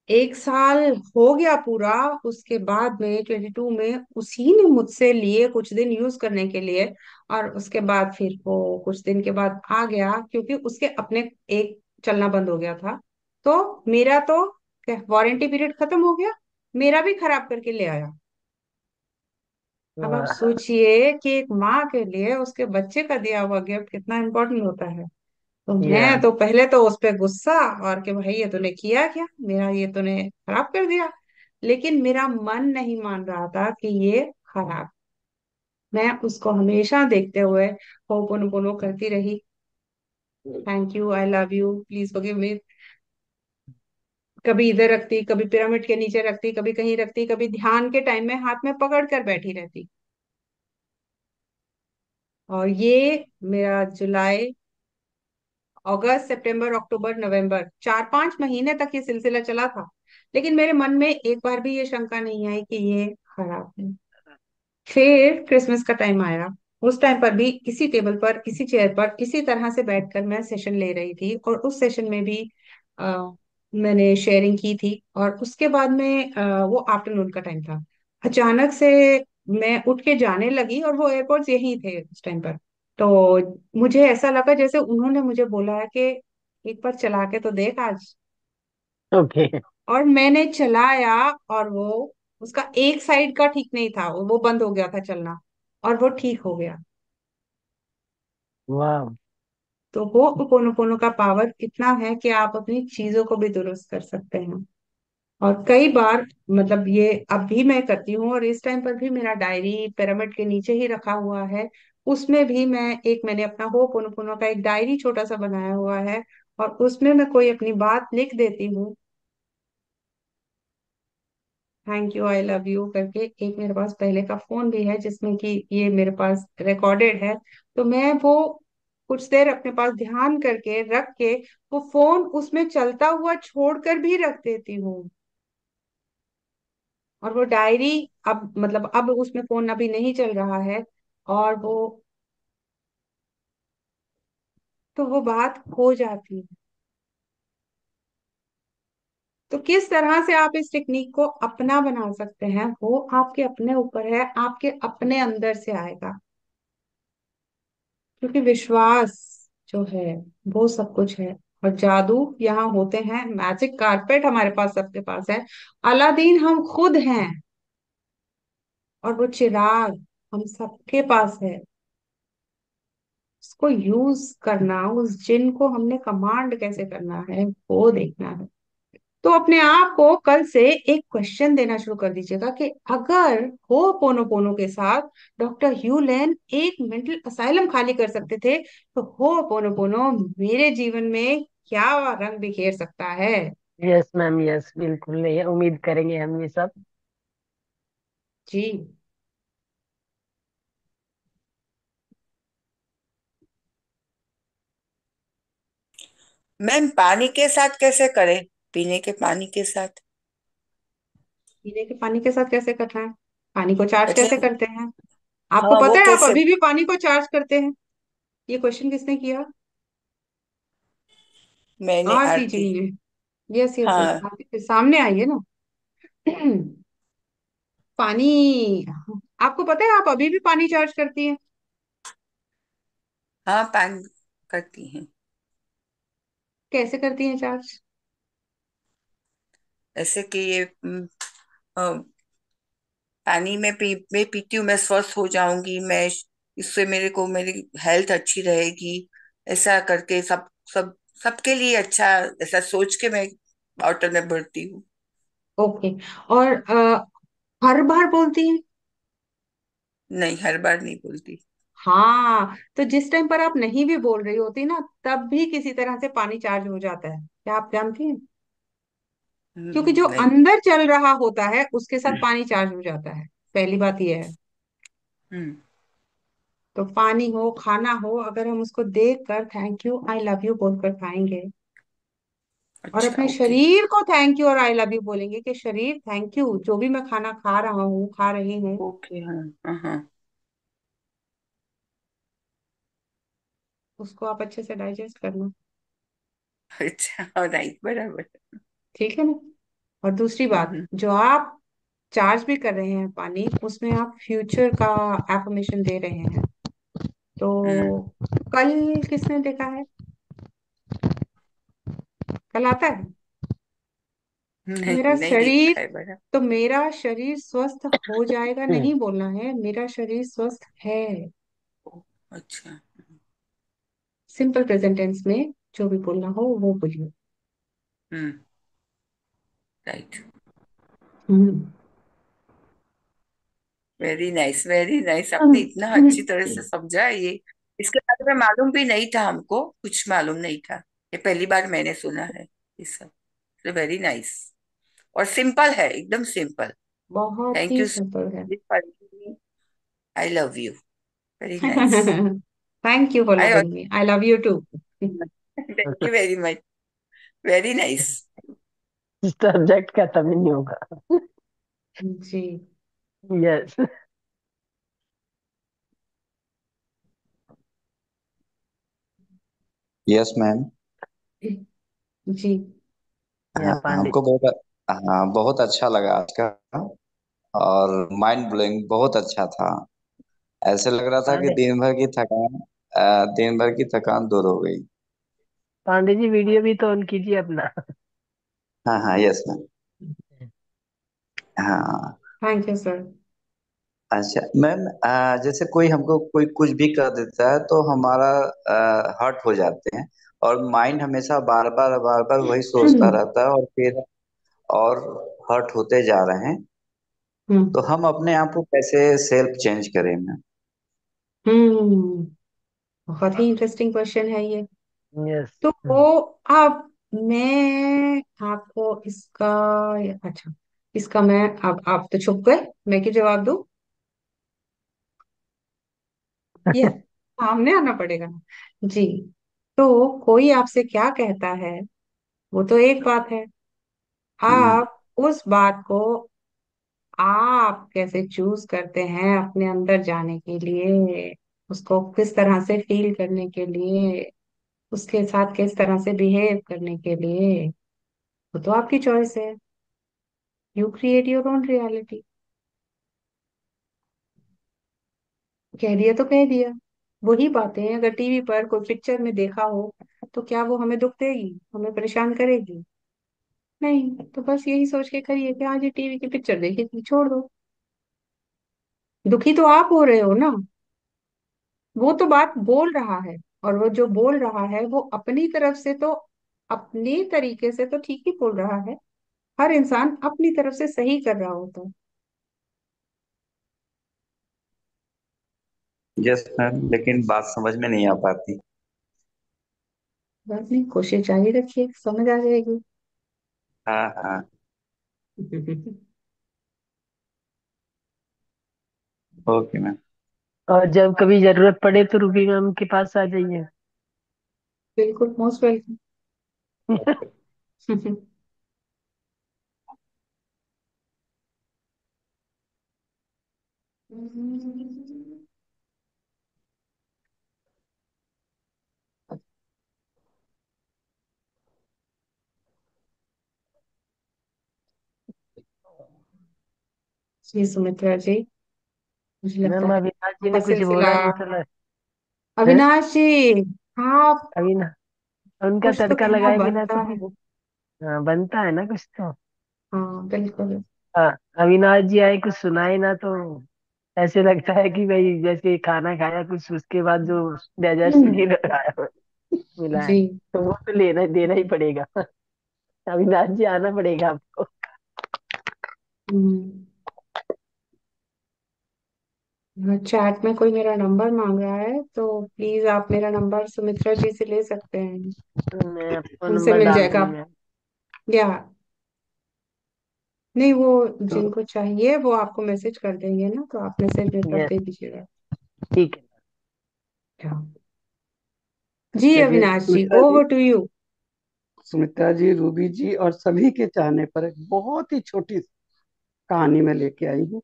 एक साल हो गया पूरा। उसके बाद में 22 में उसी ने मुझसे लिए कुछ दिन यूज करने के लिए। और उसके बाद फिर वो कुछ दिन के बाद आ गया, क्योंकि उसके अपने एक चलना बंद हो गया था। तो मेरा तो वारंटी पीरियड खत्म हो गया, मेरा भी खराब करके ले आया। अब आप वाह। सोचिए कि एक माँ के लिए उसके बच्चे का दिया हुआ गिफ्ट कितना इम्पोर्टेंट होता है। तो या। मैं तो पहले तो उस पे गुस्सा, और कि भाई ये तूने किया क्या, मेरा ये तूने खराब कर दिया। लेकिन मेरा मन नहीं मान रहा था कि ये खराब। मैं उसको हमेशा देखते हुए होपोनोपोनो करती रही। Thank you, I love you, please forgive me. कभी इधर रखती, कभी पिरामिड के नीचे रखती, कभी कहीं रखती, कभी ध्यान के टाइम में हाथ में पकड़ कर बैठी रहती। और ये मेरा जुलाई, अगस्त, सितंबर, अक्टूबर, नवंबर, 4-5 महीने तक ये सिलसिला चला था। लेकिन मेरे मन में एक बार भी ये शंका नहीं आई कि ये खराब है। फिर क्रिसमस का टाइम आया। उस टाइम पर भी इसी टेबल पर, इसी चेयर पर, इसी तरह से बैठकर मैं सेशन ले रही थी, और उस सेशन में भी मैंने शेयरिंग की थी। और उसके बाद में वो आफ्टरनून का टाइम था। अचानक से मैं उठ के जाने लगी, और वो एयरपोर्ट्स यही थे उस टाइम पर। तो मुझे ऐसा लगा जैसे उन्होंने मुझे बोला है कि एक बार चला के तो देख आज। ओके। और मैंने चलाया, और वो उसका एक साइड का ठीक नहीं था, वो बंद हो गया था चलना, और वो ठीक हो गया। वाह। तो वो Ho'oponopono का पावर इतना है कि आप अपनी चीजों को भी दुरुस्त कर सकते हैं। और कई बार, मतलब ये अब भी मैं करती हूँ, और इस टाइम पर भी मेरा डायरी पिरामिड के नीचे ही रखा हुआ है। उसमें भी मैंने अपना Ho'oponopono का एक डायरी छोटा सा बनाया हुआ है। और उसमें मैं कोई अपनी बात लिख देती हूँ, thank you, I love you करके। एक मेरे पास पहले का फोन भी है जिसमें कि ये मेरे पास रिकॉर्डेड है। तो मैं वो कुछ देर अपने पास ध्यान करके रख के, वो फोन उसमें चलता हुआ छोड़कर भी रख देती हूँ। और वो डायरी, अब मतलब अब उसमें फोन अभी नहीं चल रहा है, और वो, तो वो बात हो जाती है। तो किस तरह से आप इस टेक्निक को अपना बना सकते हैं, वो आपके अपने ऊपर है, आपके अपने अंदर से आएगा। क्योंकि विश्वास जो है वो सब कुछ है। और जादू यहाँ होते हैं, मैजिक कारपेट हमारे पास, सबके पास है। अलादीन हम खुद हैं। और वो चिराग हम सबके पास है। उसको यूज करना, उस जिन को हमने कमांड कैसे करना है वो देखना है। तो अपने आप को कल से एक क्वेश्चन देना शुरू कर दीजिएगा कि अगर हो पोनो पोनो के साथ डॉक्टर ह्यू लेन एक मेंटल असाइलम खाली कर सकते थे, तो हो पोनो पोनो मेरे जीवन में क्या रंग बिखेर सकता है। यस मैम, यस, बिल्कुल, ये उम्मीद करेंगे हम ये सब। जी। मैम पानी के साथ कैसे करें? पीने के पानी के साथ पीने के पानी के साथ कैसे करना है? पानी को चार्ज कैसे मतलब, करते हैं? आपको हाँ वो पता है आप कैसे? अभी भी पानी को चार्ज करते हैं? ये क्वेश्चन किसने किया? मैंने आरती जी आरती। ने। यस यस यस, हाँ। आप सामने आइए ना। पानी, आपको पता है आप अभी भी पानी चार्ज करती हैं? हाँ पानी करती हैं। कैसे करती हैं चार्ज? ऐसे कि ये पानी में मैं पीती हूँ, मैं स्वस्थ हो जाऊंगी, मैं इससे मेरे को मेरी हेल्थ अच्छी रहेगी, ऐसा करके सब सब सबके लिए अच्छा, ऐसा सोच के मैं बॉटल में भरती हूँ। ओके। और हर बार बोलती हैं? नहीं, हर बार नहीं बोलती। हाँ, तो जिस टाइम पर आप नहीं भी बोल रही होती ना, तब भी किसी तरह से पानी चार्ज हो जाता है, क्या आप जानती हैं? क्योंकि जो नहीं। अंदर चल रहा होता है उसके साथ पानी चार्ज हो जाता है। पहली बात यह है। हम्म। तो पानी हो, खाना हो, अगर हम उसको देख कर thank you, I love you बोलकर खाएंगे, और अच्छा, अपने ओके। शरीर को थैंक यू और आई लव यू बोलेंगे कि शरीर थैंक यू, जो भी मैं खाना खा रहा हूँ, खा रही हूँ, ओके, हाँ। हाँ, हाँ। उसको आप अच्छे से डाइजेस्ट करना। अच्छा, राइट, बराबर। ठीक है ना। और दूसरी बात, हम्म। जो आप चार्ज भी कर रहे हैं पानी, उसमें आप फ्यूचर का एफर्मेशन दे रहे हैं। तो हम्म। कल किसने देखा है? कल आता है। तो मेरा नहीं, नहीं शरीर देखा है, बराबर। तो मेरा शरीर स्वस्थ हो जाएगा नहीं बोलना है, मेरा शरीर स्वस्थ है। ओ, अच्छा। सिंपल प्रेजेंट टेंस में जो भी बोलना हो वो बोलिए। Hmm. Right. Hmm. Very nice, very nice. आपने इतना अच्छी तरह से समझा है ये। इसके बारे में मालूम भी नहीं था हमको, कुछ मालूम नहीं था। ये पहली बार मैंने सुना है ये सब। Very nice. और सिंपल है, एकदम सिंपल। बहुत थैंक ही यू सिंपल है। So. I love you. Very nice. Thank you for I loving me, I love you too. Thank you very much. Very nice. Subject खत्म ही नहीं होगा। जी। यस। Yes ma'am. जी। या हाँ पांडे। हमको बहुत, हाँ बहुत अच्छा लगा आज का। और माइंड ब्लोइंग बहुत अच्छा था। ऐसे लग रहा था कि पांडे दिन भर की थकान दूर हो गई। पांडे जी वीडियो भी तो ऑन कीजिए अपना। हाँ हाँ, यस मैम। हाँ। Thank you sir. अच्छा मैम, जैसे कोई हमको कोई कुछ भी कर देता है तो हमारा हर्ट हो जाते हैं। और माइंड हमेशा बार बार वही सोचता हम्म। रहता है, और फिर और हर्ट होते जा रहे हैं। तो हम अपने आप को कैसे सेल्फ चेंज करें मैम? हम्म। बहुत ही इंटरेस्टिंग क्वेश्चन है ये। यस। तो वो, अब मैं आपको इसका, अच्छा, इसका मैं, अब आप तो छुप गए, मैं क्या जवाब दूं? ये सामने आना पड़ेगा ना। जी। तो कोई आपसे क्या कहता है वो तो एक बात है, हम्म। आप उस बात को आप कैसे चूज करते हैं अपने अंदर जाने के लिए, उसको किस तरह से फील करने के लिए, उसके साथ किस तरह से बिहेव करने के लिए, वो तो आपकी चॉइस है। You create your own reality. कह दिया तो कह दिया। वही बातें अगर टीवी पर कोई पिक्चर में देखा हो, तो क्या वो हमें दुख देगी, हमें परेशान करेगी? नहीं। तो बस यही सोच के करिए कि आज ये टीवी की पिक्चर देखी थी, छोड़ दो। दुखी तो आप हो रहे हो ना, वो तो बात बोल रहा है, और वो जो बोल रहा है वो अपनी तरफ से तो, अपने तरीके से तो ठीक ही बोल रहा है। हर इंसान अपनी तरफ से सही कर रहा होता है। यस मैम, लेकिन बात समझ में नहीं आ पाती। बात नहीं, कोशिश जारी रखिए, समझ आ जाएगी। हाँ हाँ। Okay ma'am. और जब कभी जरूरत पड़े तो रूबी मैम के पास आ जाइए। बिल्कुल, मोस्ट वेलकम। जी सुमित्रा जी, मुझे लगता मैम है अविनाश जी का ने कुछ सिलसिला। बोला नहीं तो है। अविनाश जी, आप, अविनाश, उनका कुछ तो तड़का कहना लगाए बिना बनता तो है। हाँ बनता है ना कुछ तो। हाँ बिल्कुल। हाँ, अविनाश जी आए कुछ सुनाए ना तो ऐसे लगता है कि भाई जैसे खाना खाया कुछ उसके बाद जो डाइजेस्ट हम्म। नहीं रहा मिला है, जी। तो वो तो लेना देना ही पड़ेगा। अविनाश जी आना पड़ेगा आपको। हम्म। चैट में कोई मेरा नंबर मांग रहा है, तो प्लीज आप मेरा नंबर सुमित्रा जी से ले सकते हैं, मैं आपको उनसे नंबर मिल डाल जाएगा। दूंगी मैम। या नहीं, वो तो जिनको चाहिए वो आपको मैसेज कर देंगे ना, तो आप मैसेज में कर यस, दे दीजिएगा। ठीक है। हाँ। जी चलिए Avinash ji, Mishra ji, over to you. Sumitra ji, Ruby ji और सभी के चाहने पर एक बहुत ही छोटी सी कहानी में लेके आई हूँ।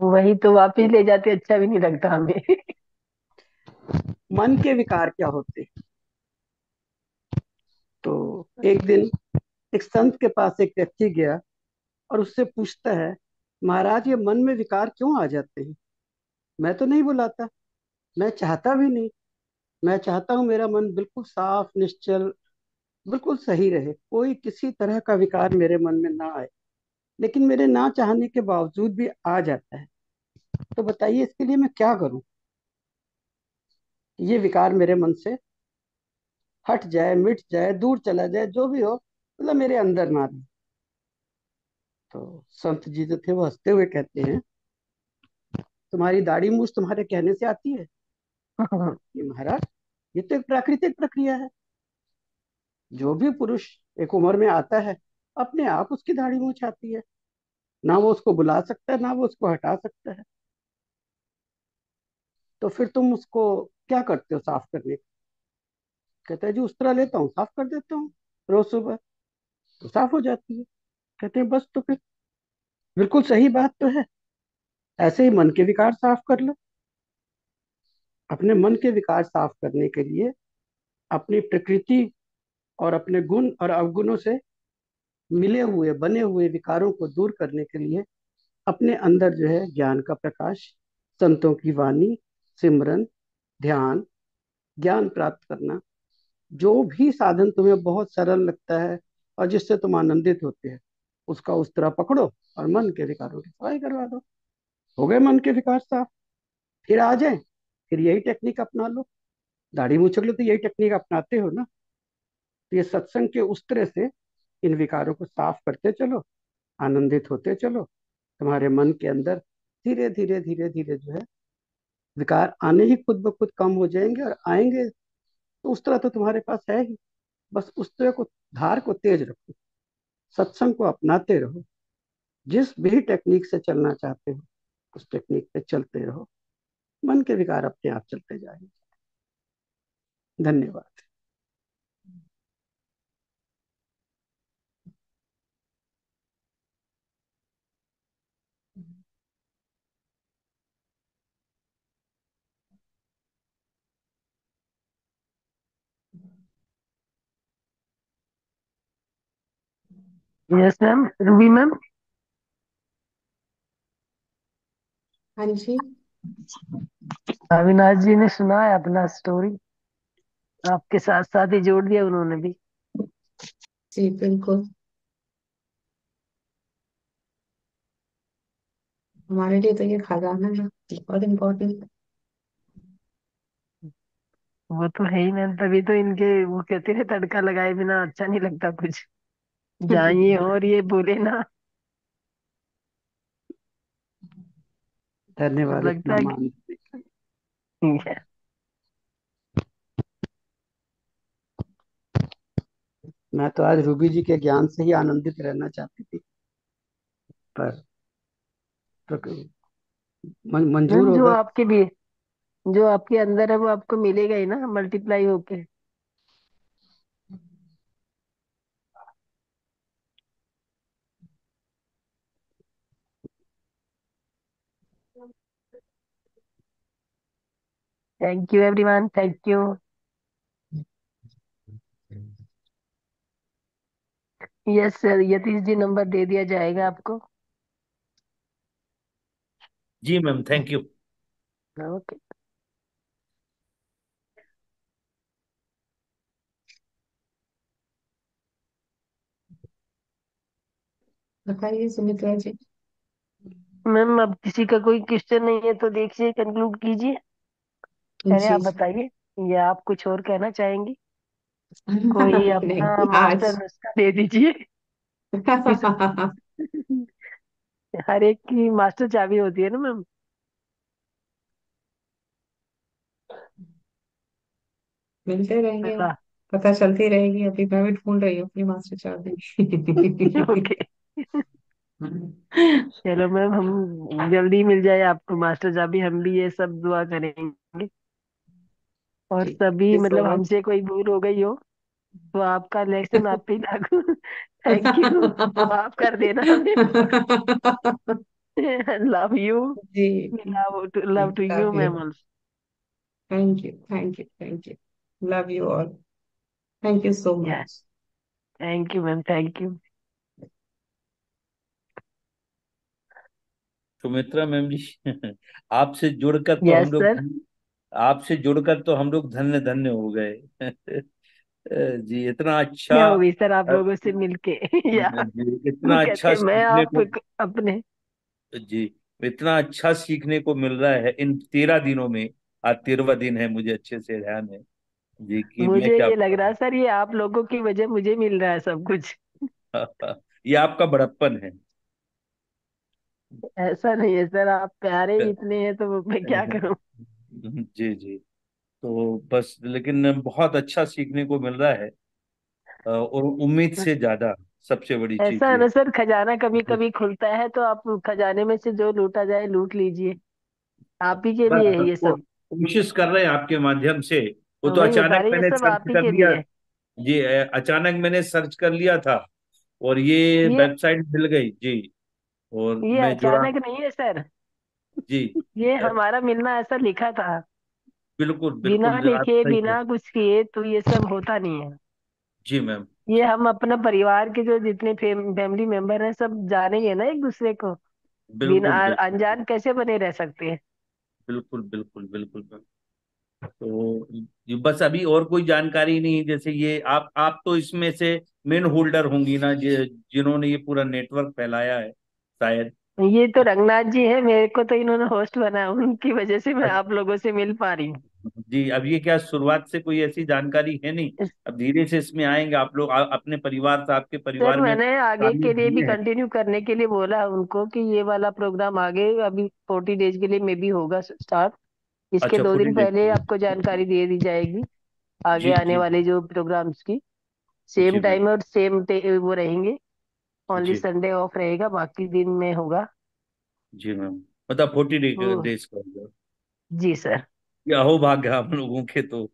वही तो वापिस ले जाते अच्छा भी नहीं लगता हमें। मन के विकार क्या होते हैं। तो एक दिन एक संत के पास एक व्यक्ति गया और उससे पूछता है, महाराज ये मन में विकार क्यों आ जाते हैं? मैं तो नहीं बुलाता, मैं चाहता भी नहीं। मैं चाहता हूँ मेरा मन बिल्कुल साफ निश्चल, बिल्कुल सही रहे, कोई किसी तरह का विकार मेरे मन में ना आए, लेकिन मेरे ना चाहने के बावजूद भी आ जाता है। तो बताइए इसके लिए मैं क्या करूं कि ये विकार मेरे मन से हट जाए, मिट जाए, दूर चला जाए, जो भी हो, मतलब मेरे अंदर ना रहे। तो संत जी जो थे वो हंसते हुए कहते हैं, तुम्हारी दाढ़ी मूछ तुम्हारे कहने से आती है? ये महाराज, ये तो एक प्राकृतिक प्रक्रिया है। जो भी पुरुष एक उम्र में आता है, अपने आप उसकी दाढ़ी मूछ आती है। ना वो उसको बुला सकता है, ना वो उसको हटा सकता है। तो फिर तुम उसको क्या करते हो साफ करने का? कहता है जी उस तरह लेता हूँ, साफ कर देता हूँ रोज सुबह, तो साफ हो जाती है। कहते हैं बस, तो फिर बिल्कुल सही बात तो है। ऐसे ही मन के विकार साफ कर लो। अपने मन के विकार साफ करने के लिए अपनी प्रकृति और अपने गुण और अवगुणों से मिले हुए बने हुए विकारों को दूर करने के लिए अपने अंदर जो है ज्ञान का प्रकाश, संतों की वाणी, सिमरन, ध्यान, ज्ञान प्राप्त करना, जो भी साधन तुम्हें बहुत सरल लगता है और जिससे तुम आनंदित होते हैं, उसका उस तरह पकड़ो और मन के विकारों की सफाई करवा दो। हो गए मन के विकार साफ। फिर आ जाए, फिर यही टेक्निक अपना लो। दाढ़ी मूछ लो तो यही टेक्निक अपनाते हो ना। तो ये सत्संग के उस तरह से इन विकारों को साफ करते चलो, आनंदित होते चलो। तुम्हारे मन के अंदर धीरे धीरे धीरे धीरे जो है विकार आने ही खुद ब खुद कम हो जाएंगे, और आएंगे तो उस तरह तो तुम्हारे पास है ही। बस उस तरह को, धार को तेज रखो, सत्संग को अपनाते रहो। जिस भी टेक्निक से चलना चाहते हो उस टेक्निक पे चलते रहो। मन के विकार अपने आप चलते जाएंगे। धन्यवाद। Yes ma'am, Ruby ma'am. हाँ जी। अविनाश जी ने सुना है अपना स्टोरी, आपके साथ साथ ही जोड़ दिया उन्होंने भी। जी बिल्कुल, हमारे लिए तो ये खजाना है, बहुत इम्पोर्टेंट। वो तो है ही मैम, तभी तो इनके वो कहते थे तड़का लगाए बिना अच्छा नहीं लगता कुछ। जहाँ ये हो और ये बोले ना, तो धन्यवाद लगता इतना है मान। कि ठीक है। मैं तो आज रूबी जी के ज्ञान से ही आनंदित रहना चाहती थी, पर मंजूर मैम होगा। जो आपके अंदर है वो आपको मिलेगा ही ना, मल्टीप्लाई होके। Thank you everyone, thank you. Yes sir, Yatish ji number दे दिया जाएगा आपको। जी मैम, थैंक यू। ओके। बताइए सुमित्रा जी। मैम अब किसी का कोई क्वेश्चन नहीं है तो देखिए कंक्लूड कीजिए। पहले जी आप बताइए, या आप कुछ और कहना चाहेंगी? कोई अपना नहीं आज। मास्टर नुस्खा दे दीजिए। इस हर एक की मास्टर चाबी होती है ना मैम। मिलते रहेंगे, बता। पता चलती रहेगी। अभी मैं भी ढूंढ रही हूँ अपनी मास्टर चाबी। ओके। चलो मैम, हम जल्दी मिल जाए आपको मास्टर चाबी, हम भी ये सब दुआ करेंगे। और जी, सभी सो मतलब मच। हमसे कोई भूल हो गई हो तो आपका लेसन आप पे ही लागू। थैंक यू, माफ कर देना हमें। Love you. जी। Love to you love you. Ma'am also. Thank you, thank you, thank you. Love you all. Thank you so yes, much. Thank you ma'am, thank you. Sumitra ma'am ji, आपसे जुड़कर तो हम yes लोग सर। आपसे जुड़कर तो हम लोग धन्य धन्य हो गए। जी इतना अच्छा। मैं हो गई सर आप लोगों से मिलके। या जी वो इतना अच्छा कहते मैं सीखने आप को। अपने। जी इतना अच्छा सीखने को मिल रहा है इन 13 दिनों में। आज 13वां दिन है, मुझे अच्छे से ध्यान है जी कि मैं मुझे क्या ये लग रहा बताऊं। है सर, ये आप लोगों की वजह मुझे मिल रहा है सब कुछ। ये आपका बड़प्पन है। ऐसा नहीं है सर, आप प्यारे ही इतने हैं तो मैं क्या करूं। जी जी। तो बस लेकिन बहुत अच्छा सीखने को मिल रहा है, और उम्मीद से ज्यादा। सबसे बड़ी ऐसा चीज है ये ना सर, खजाना कभी कभी खुलता है तो आप खजाने में से जो लूटा जाए लूट लीजिए। आप ही के लिए है बस ये सब। कोशिश कर रहे हैं आपके माध्यम से। वो तो वही बता अचानक रही, ये मैंने सब आप सर्च ही कर के लिया। लिए है। जी अचानक मैंने सर्च कर लिया था और ये ये वेबसाइट मिल गई जी। और ये मैं जुड़ा। अचानक नहीं है सर। जी ये हमारा मिलना ऐसा लिखा था। बिल्कुल बिना बिल्कुल आप लिखे सही कह। बिना कुछ किए तो ये सब होता नहीं है। जी मैम। ये हम अपना परिवार के जो जितने फैमिली मेंबर हैं सब जानेंगे ना एक दूसरे को। बिना बिल्कुल बिल्कुल अनजान कैसे बने रह सकते हैं। बिल्कुल बिल्कुल बिल्कुल मैम। तो ये बस अभी और कोई जानकारी नहीं, जैसे ये आप तो इसमें से मेन होल्डर होंगी ना, जिन्होंने ये पूरा नेटवर्क फैलाया है शायद। ये तो रंगनाथ जी है, मेरे को तो इन्होंने होस्ट बनाया, उनकी वजह से मैं आप लोगों से मिल पा रही हूँ। जी अब ये क्या शुरुआत से कोई ऐसी जानकारी है नहीं। अब धीरे से इसमें आएंगे आप लोग, अपने परिवार से आपके सर परिवार में मैंने आगे शामिल के लिए भी हुए हैं। कंटिन्यू करने के लिए बोला उनको कि ये वाला प्रोग्राम आगे अभी 40 डेज के लिए मे बी होगा स्टार्ट। इसके अच्छा दो 40 दिन डेज पहले आपको जानकारी दे दी जाएगी आगे जी आने जी वाले जो प्रोग्राम्स की। जी सेम मैम। टाइम और सेम वो रहेंगे। ओनली जी संडे ऑफ रहेगा, बाकी दिन में होगा। जी मैम। मतलब 40 तो डेज का होगा। जी सर। ये अहो भाग्य हम लोगों के तो।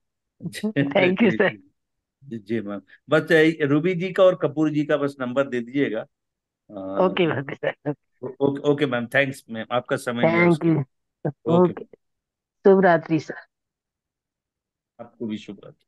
थैंक यू जी सर। जी जी मैम। बस रूबी जी का और कपूर जी का बस नंबर दे दीजिएगा। Okay okay sir. Okay okay ma'am, thanks ma'am आपका समय लिया थैंक उसके यू। लिए। ओके। ओके। शुभ रात्रि सर। आपको भी शुभ रात्रि।